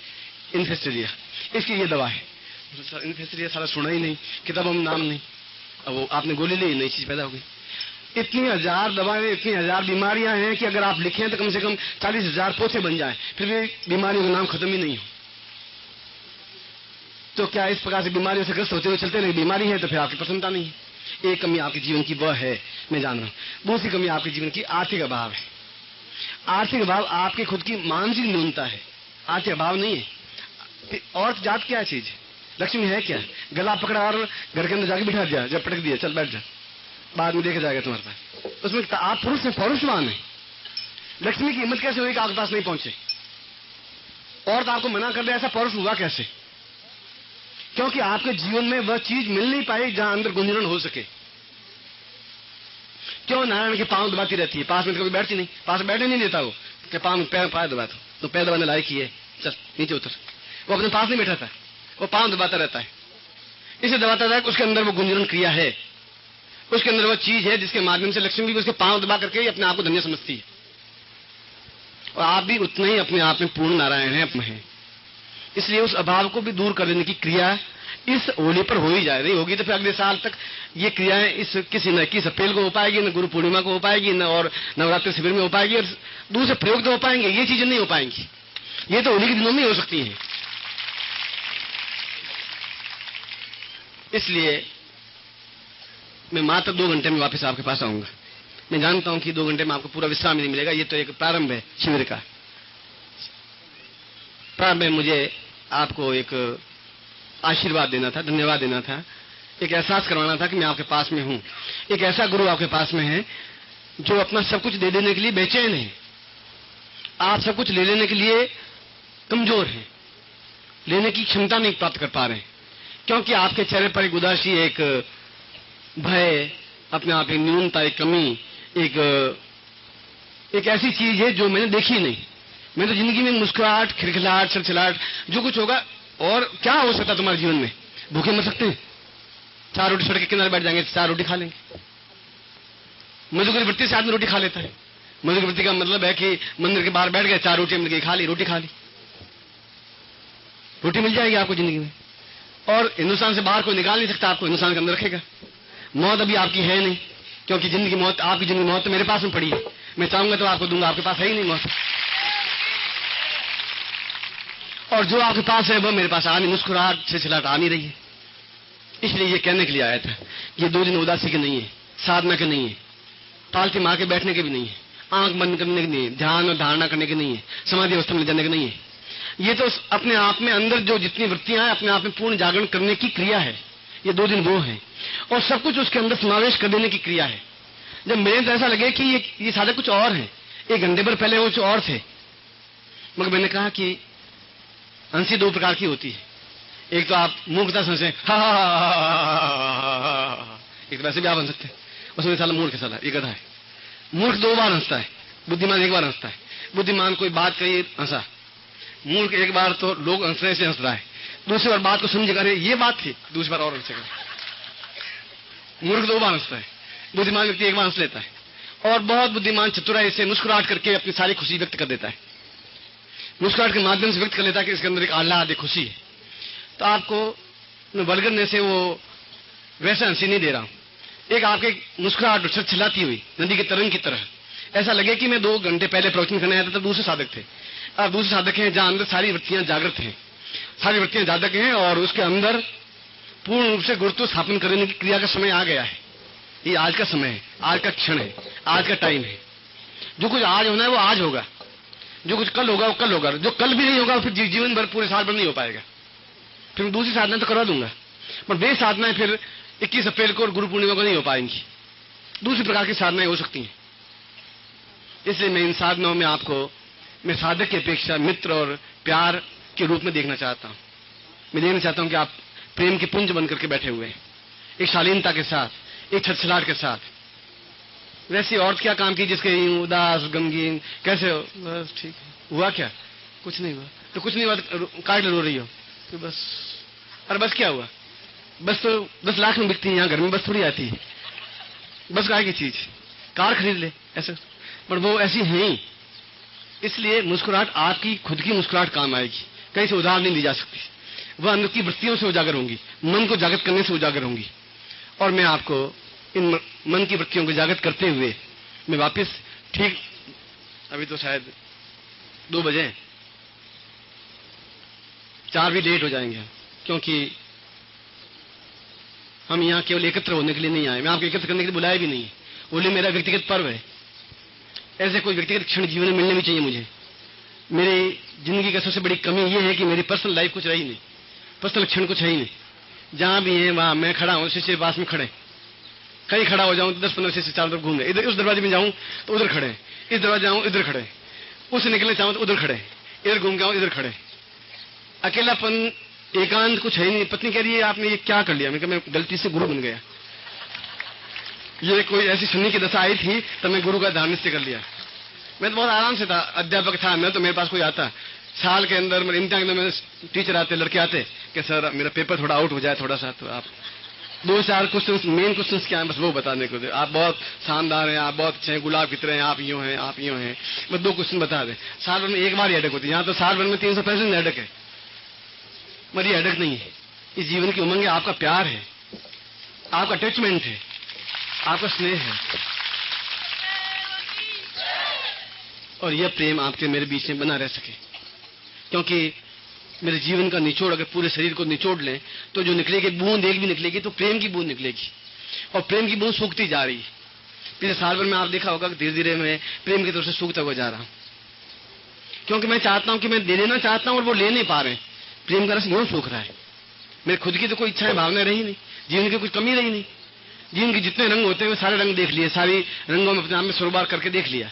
इन्फेस्टेरिया, इसकी ये दवा है। इन्फेस्टेरिया सारा सुना ही नहीं, किताबों में नाम नहीं, अब वो आपने गोली ली, नई चीज पैदा हो गई। इतनी 1000 दवाएं, इतनी 1000 बीमारियां हैं कि अगर आप लिखें तो कम से कम 40,000 पोथे बन जाएं, फिर भी बीमारियों का नाम खत्म ही नहीं हो। तो क्या इस प्रकार से बीमारियों से ग्रस्त होते हुए चलते नहीं? बीमारी है तो फिर आपकी प्रसन्नता नहीं है। एक कमी आपके जीवन की वह है, मैं जान रहा हूं। दूसरी कमी आपके जीवन की आर्थिक अभाव है। आर्थिक अभाव आपकी खुद की मानसिक न्यूनता है, आर्थिक अभाव नहीं है। और जात क्या चीज? लक्ष्मी है क्या? गला पकड़ा और घर के अंदर जाके बिठा दिया, जब पटक दिया, चल बैठ जा, बाद में देखा जाएगा तुम्हारे पास। उसमें आप पुरुष हैं, पौरुषवान है। लक्ष्मी की हिम्मत कैसे हुई कि आपके पास नहीं पहुंचे? और तो आपको मना कर दे, ऐसा पौरुष हुआ कैसे? क्योंकि आपके जीवन में वह चीज मिल नहीं पाई जहां अंदर गुंजरण हो सके। क्यों? नारायण के पांव दबाती रहती है, पास में कभी बैठती नहीं, पास बैठने नहीं देता वो, कि पांव पैर दबा तो पैर दबाने लायक ही है, चल नीचे उतर। वो अपने पास नहीं बैठा था, वो पांव दबाता रहता है। इसे दबाता रहता है, उसके अंदर वो गुंजरण क्रिया है, उसके अंदर वो चीज है जिसके माध्यम से लक्ष्मी भी उसके पांव दबा करके ही अपने आप को धन्य समझती है। और आप भी उतना ही अपने आप में पूर्ण नारायण है। इसलिए उस अभाव को भी दूर कर देने की क्रिया इस होली पर हो ही जा रही होगी। तो फिर अगले साल तक ये क्रियाएं इस किसी न 21 अप्रैल को हो पाएगी, न गुरु पूर्णिमा को हो पाएगी, न और नवरात्रि शिविर में हो पाएगी, और दूसरे प्रयोग तो हो पाएंगे, ये चीजें नहीं हो पाएंगी। ये तो होली के दिनों में हो सकती है। इसलिए मैं मात्र 2 घंटे में वापस आपके पास आऊंगा। मैं जानता हूं कि 2 घंटे में आपको पूरा विश्राम नहीं मिलेगा। ये तो एक प्रारंभ है शिविर का। प्रारंभ में मुझे आपको एक आशीर्वाद देना था, धन्यवाद देना था, एक एहसास करवाना था कि मैं आपके पास में हूं। एक ऐसा गुरु आपके पास में है जो अपना सब कुछ दे देने के लिए बेचैन है। आप सब कुछ ले लेने के लिए कमजोर हैं, लेने की क्षमता नहीं प्राप्त कर पा रहे हैं, क्योंकि आपके चेहरे पर एक उदासी, एक भय, अपने आप एक न्यूनता, एक कमी, एक ऐसी चीज है जो मैंने देखी नहीं। मैं तो जिंदगी में मुस्कुराहट, खिलखिलाहट, छलछलाहट, जो कुछ होगा, और क्या हो सकता तुम्हारे जीवन में? भूखे मर सकते हैं? 4 रोटी सड़क के किनारे बैठ जाएंगे, 4 रोटी खा लेंगे। मधुकर वृत्ति से आदमी रोटी खा लेता है। मधुकर वृत्ति का मतलब है कि मंदिर के बाहर बैठ गए, 4 रोटी मिल गई, खा ली, रोटी खा ली, रोटी मिल जाएगी आपको जिंदगी में। और हिंदुस्तान से बाहर कोई निकाल नहीं सकता, आपको हिंदुस्तान के अंदर रखेगा। मौत अभी आपकी है नहीं, क्योंकि जिंदगी मौत, आपकी जिंदगी मौत तो मेरे पास में पड़ी है। मैं चाहूंगा तो आपको दूंगा, आपके पास है ही नहीं मौत। और जो आपके पास है वह मेरे पास आ नहीं, मुस्कुराहट, छिछलाहट आ नहीं रही है। इसलिए ये कहने के लिए आया था, ये 2 दिन उदासी के नहीं है, साधना के नहीं है, पालती मार के बैठने के भी नहीं है, आंख बंद करने के नहीं है, ध्यान और धारणा करने के नहीं है, समाधि अवस्था में जाने के नहीं है। ये तो अपने आप में अंदर जो जितनी वृत्तियां हैं, अपने आप में पूर्ण जागरण करने की क्रिया है। ये 2 दिन वो है, और सब कुछ उसके अंदर समावेश कर देने की क्रिया है। जब मेरे तो ऐसा लगे कि ये सारे कुछ और हैं, 1 घंटे भर पहले वो कुछ और थे, मगर मैंने कहा कि हंसी 2 प्रकार की होती है। एक तो आप मूर्खता से हंसे, हा, एक तो वैसे भी आप हंस सकते हैं, उसमें साला मूर्ख साला ये गधा है। मूर्ख 2 बार हंसता है, बुद्धिमान 1 बार हंसता है। बुद्धिमान कोई बात कही हंसा, मूर्ख 1 बार तो लोग हंसने से हंस रहा है, दूसरी बार बात को समझेगा, अरे ये बात थी, दूसरी बार और हंसेगा। मूर्ख 2 बार हंसता है, बुद्धिमान व्यक्ति 1 बार हंस लेता है, और बहुत बुद्धिमान चतुराई से मुस्कुराहट करके अपनी सारी खुशी व्यक्त कर देता है। मुस्कुराहट के माध्यम से व्यक्त कर लेता है कि इसके अंदर एक आह्लाद, एक खुशी है। तो आपको वल्गरने से वो वैसा हंसी नहीं दे रहा हूं। एक आपके मुस्कुराहट छलछलाती हुई नदी के तरंग की तरह, ऐसा लगे कि मैं 2 घंटे पहले प्रवचन करने आया था, तब दूसरे साधक थे। अब दूसरे साधक हैं जहां अंदर सारी वृत्तियां जागृत हैं, सारी वृत्तियां जागृत हैं, और उसके अंदर पूर्ण रूप से गुरुत्व स्थापन करने की क्रिया का समय आ गया है। ये आज का समय है, आज का क्षण है, आज का टाइम है। जो कुछ आज होना है वो आज होगा, जो कुछ कल होगा वो कल होगा, जो कल भी नहीं होगा फिर जीवन भर, पूरे साल भर नहीं हो पाएगा। फिर मैं दूसरी साधना तो करवा दूंगा, पर वे साधनाएं फिर 21 अप्रैल को और गुरु पूर्णिमा को नहीं हो पाएंगी। दूसरी प्रकार की साधनाएं हो सकती हैं। इसलिए मैं इन साधनाओं में आपको, मैं साधक की अपेक्षा मित्र और प्यार के रूप में देखना चाहता हूं। मैं देखना चाहता हूं कि आप प्रेम के पुंज बन करके बैठे हुए हैं, एक शालीनता के साथ, एक छछलाहट के साथ। वैसी औरत क्या काम की जिसके उदास, गमगीन, कैसे हो? बस ठीक है। हुआ क्या? कुछ नहीं हुआ। तो कुछ नहीं हुआ तो काट रो रही हो? तो बस, अरे बस क्या हुआ? बस तो 10 लाख में बिकती है, यहाँ घर में बस थोड़ी आती है। बस काय की चीज, कार खरीद ले ऐसे, पर वो ऐसी है ही। इसलिए मुस्कुराहट आपकी खुद की मुस्कुराहट काम आएगी, कहीं से उधार नहीं ली जा सकती। वह अंदर की वृत्तियों से उजागर होंगी, मन को जागृत करने से उजागर होंगी। और मैं आपको इन मन की वृत्तियों को जागृत करते हुए मैं वापस, ठीक अभी तो शायद 2 बजे, 4 भी लेट हो जाएंगे, क्योंकि हम यहाँ केवल एकत्र होने के लिए नहीं आए, मैं आपको एकत्र करने के लिए बुलाया भी नहीं। होली मेरा व्यक्तिगत पर्व है। ऐसे कोई व्यक्तिगत क्षण जीवन में मिलने भी चाहिए मुझे। मेरी जिंदगी का सबसे बड़ी कमी यह है कि मेरी पर्सनल लाइफ कुछ रही नहीं, पर्सनल क्षण कुछ है ही नहीं। जहां भी है वहां मैं खड़ा हूं, शिष्य पास में खड़े, कहीं खड़ा हो जाऊं तो 10-15 शिष्य चारों तरफ घूमे, इधर उस दरवाजे में जाऊं तो उधर खड़े, इस दरवाजे जाऊं इधर खड़े, उससे निकलने चाहूं तो उधर खड़े, इधर घूम के आऊं इधर खड़े। अकेलापन, एकांत कुछ है ही नहीं। पत्नी कह रही है आपने ये क्या कर लिया? मैं गलती से गुरु बन गया। ये कोई ऐसी सुन्नी की दशा आई थी तब मैं गुरु का ध्यान निश्चय कर लिया। मैं तो बहुत आराम से था, अध्यापक था मैं, तो मेरे पास कोई आता साल के अंदर मेरे इम्तिहान के अंदर टीचर आते, लड़के आते कि सर मेरा पेपर थोड़ा आउट हो जाए थोड़ा सा, तो आप 2-4 क्वेश्चन, मेन क्वेश्चन क्या है बस वो बताने को दे। आप बहुत शानदार हैं, आप बहुत अच्छे हैं, गुलाब की तरह हैं, आप यूं हैं, आप यूं हैं, बस 2 क्वेश्चन बता दें। साल भर में एक बार ही हेडक होती है, यहाँ तो साल भर में 365 दिन हेडक है। मगर ये हेडक नहीं है, इस जीवन की उमंग है, आपका प्यार है, आपका अटैचमेंट है, आपका स्नेह है, और यह प्रेम आपके मेरे बीच में बना रह सके। क्योंकि मेरे जीवन का निचोड़ अगर पूरे शरीर को निचोड़ लें तो जो निकलेगी बूंद एक भी निकलेगी तो प्रेम की बूंद निकलेगी, और प्रेम की बूंद सूखती जा रही है। पिछले साल भर में आप देखा होगा कि धीरे धीरे मैं प्रेम की तरफ से सूखता हुआ जा रहा हूं, क्योंकि मैं चाहता हूं कि मैं दे देना चाहता हूं और वो ले नहीं पा रहे। प्रेम का रस यूं सूख रहा है। मेरे खुद की तो कोई इच्छाएं भावनाएं रही नहीं, जीवन की कुछ कमी रही नहीं। जीवन के जितने रंग होते हैं वे सारे रंग देख लिए, सारी रंगों में अपने आप में सरोबार करके देख लिया।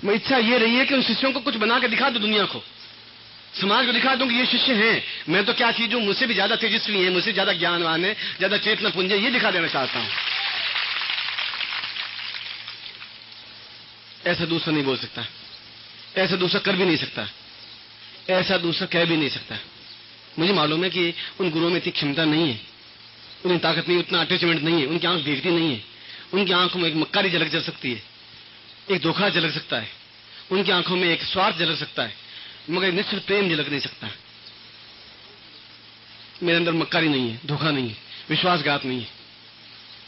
मैं इच्छा ये रही है कि उन शिष्यों को कुछ बना के दिखा दो, दुनिया को, समाज को दिखा दूं कि ये शिष्य हैं। मैं तो क्या चीज हूं, मुझसे भी ज्यादा तेजस्वी है, मुझसे ज्यादा ज्ञानवान है, ज्यादा चेतना पुंज है, ये दिखा देना चाहता हूं। ऐसा दूसरा नहीं बोल सकता, ऐसा दूसरा कर भी नहीं सकता, ऐसा दूसरा कह भी नहीं सकता। मुझे मालूम है कि उन गुरुओं में इतनी क्षमता नहीं है, उन्हें ताकत नहीं, उतना अटैचमेंट नहीं है, उनकी आंख देखती नहीं है। उनकी आंखों में एक मक्कारी झलक जल सकती है, एक धोखा झलक सकता है, उनकी आंखों में एक स्वार्थ झलक सकता है, मगर निश्चित प्रेम झलक नहीं सकता। मेरे अंदर मक्कारी नहीं है, धोखा नहीं है, विश्वासघात नहीं है।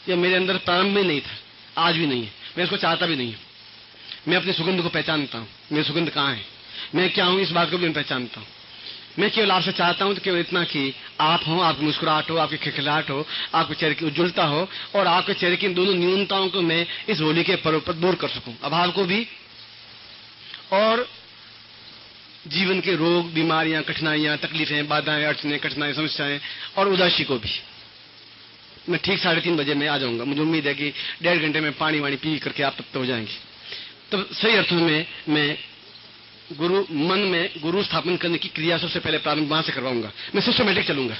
यह मेरे अंदर प्रारंभ में नहीं था, आज भी नहीं है, मैं इसको चाहता भी नहीं हूं। मैं अपनी सुगंध को पहचानता हूं, मेरी सुगंध कहां है, मैं क्या हूं, इस बात को भी मैं पहचानता हूं। मैं केवल आपसे चाहता हूं तो केवल इतना कि आप हो, आपकी मुस्कुराहट हो, आपकी खिलखिलाहट हो, आपके चेहरे की उज्ज्वलता हो, और आपके चेहरे की दोनों न्यूनताओं को मैं इस होली के पर्व पर दूर कर सकूं, अभाव को भी, और जीवन के रोग, बीमारियां, कठिनाइयां, तकलीफें, बाधाएं, अड़चने, कठिनाई, समस्याएं और उदासी को भी। मैं ठीक 3:30 बजे मैं आ जाऊंगा। मुझे उम्मीद है कि 1.5 घंटे में पानी वानी पी करके आप तब तक हो जाएंगे। तब सही अर्थों में मैं गुरु मन में गुरु स्थापन करने की क्रिया सबसे पहले प्रारंभ वहां से करवाऊंगा। मैं सिस्टमेटिक चलूंगा,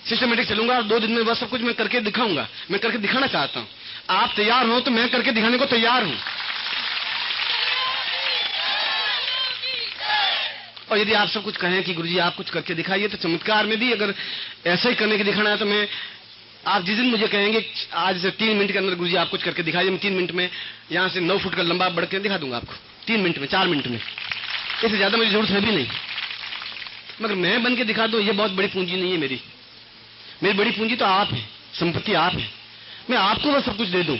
सिस्टमेटिक चलूंगा, और 2 दिन में वह सब कुछ मैं करके दिखाऊंगा। मैं करके दिखाना चाहता हूं। आप तैयार हो तो मैं करके दिखाने को तैयार हूं। और यदि आप सब कुछ कहें कि गुरुजी आप कुछ करके दिखाइए, तो चमत्कार में भी अगर ऐसा ही करने के दिखाना है तो मैं, आप जिस दिन मुझे कहेंगे आज से 3 मिनट के अंदर गुरुजी आप कुछ करके दिखाइए, मैं 3 मिनट में यहां से 9 फुट का लंबा बढ़ के दिखा दूंगा आपको, 3 मिनट में, 4 मिनट में। इससे ज्यादा मुझे जरूरत है भी नहीं। मगर मैं बन के दिखा दूं, ये बहुत बड़ी पूंजी नहीं है मेरी। मेरी बड़ी पूंजी तो आप है, संपत्ति आप है। मैं आपको बस सब कुछ दे दूं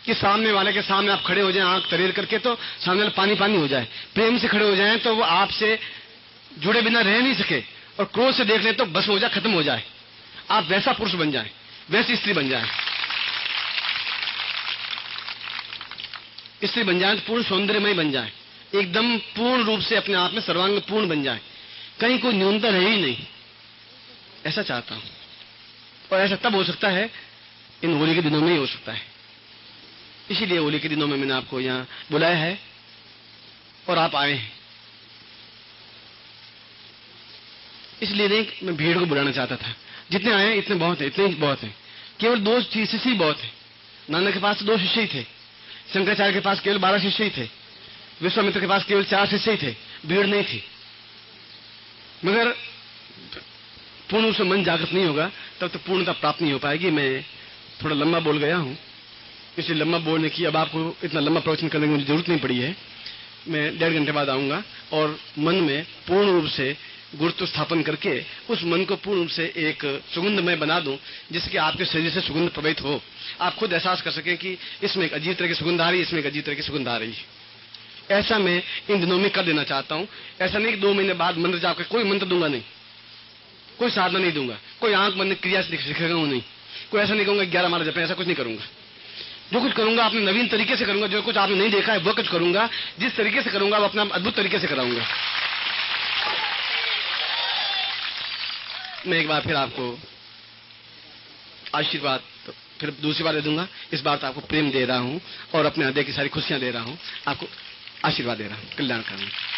कि सामने वाले के सामने आप खड़े हो जाएं, आंख तरेर करके, तो सामने वाला पानी पानी हो जाए। प्रेम से खड़े हो जाएं तो वो आपसे जुड़े बिना रह नहीं सके, और क्रोध से देख ले तो बस हो जाए, खत्म हो जाए। आप वैसा पुरुष बन जाए, वैसी स्त्री बन जाए। स्त्री बन जाए तो पूर्ण सौंदर्यमय बन जाए, एकदम पूर्ण रूप से अपने आप में सर्वांग पूर्ण बन जाए, कहीं कोई न्यूनता रहे ही नहीं। ऐसा चाहता हूं, और ऐसा तब हो सकता है, इन होली के दिनों में ही हो सकता है। इसीलिए होली के दिनों में मैंने आपको यहाँ बुलाया है और आप आए हैं। इसलिए नहीं मैं भीड़ को बुलाना चाहता था। जितने आए हैं इतने बहुत है, इतने ही बहुत है। केवल 2 शिष्य ही बहुत है। नानक के पास 2 शिष्य ही थे, शंकराचार्य के पास केवल 12 शिष्य ही थे, विश्वामित्र के पास केवल 4 शिष्य ही थे, भीड़ नहीं थी। मगर पूर्ण रूप से मन जागृत नहीं होगा तब तक पूर्णता प्राप्त नहीं हो पाएगी। मैं थोड़ा लंबा बोल गया हूं, इसलिए लंबा बोलने की, अब आपको इतना लंबा प्रवचन करने की मुझे जरूरत नहीं पड़ी है। मैं 1.5 घंटे बाद आऊंगा और मन में पूर्ण रूप से गुरुत्व स्थापन करके उस मन को पूर्ण रूप से एक सुगंधमय बना दूं, जिसके आपके शरीर से सुगंध प्रवाहित हो। आप खुद एहसास कर सकें कि इसमें एक अजीब तरह की सुगंध आ रही है, इसमें एक अजीब तरह की सुगंध आ रही है। ऐसा मैं इन दिनों में कर देना चाहता हूं। ऐसा नहीं कि 2 महीने बाद मंत्र जाप के, कोई मंत्र दूंगा नहीं। कोई साधना नहीं दूंगा, कोई आंख बंद क्रिया सिखाऊंगा नहीं, कोई ऐसा नहीं कहूंगा 11 माला जपे, ऐसा कुछ नहीं करूंगा। जो कुछ करूंगा अपने नवीन तरीके से करूंगा, जो कुछ आपने नहीं देखा है वो कुछ करूंगा, जिस तरीके से करूंगा वो अपना अद्भुत तरीके से कराऊंगा। मैं एक बार फिर आपको आशीर्वाद तो फिर दूसरी बार दे दूंगा, इस बार तो आपको प्रेम दे रहा हूं और अपने हृदय की सारी खुशियां दे रहा हूं, आपको आशीर्वाद दे रहा हूं, कल्याण करूंगा।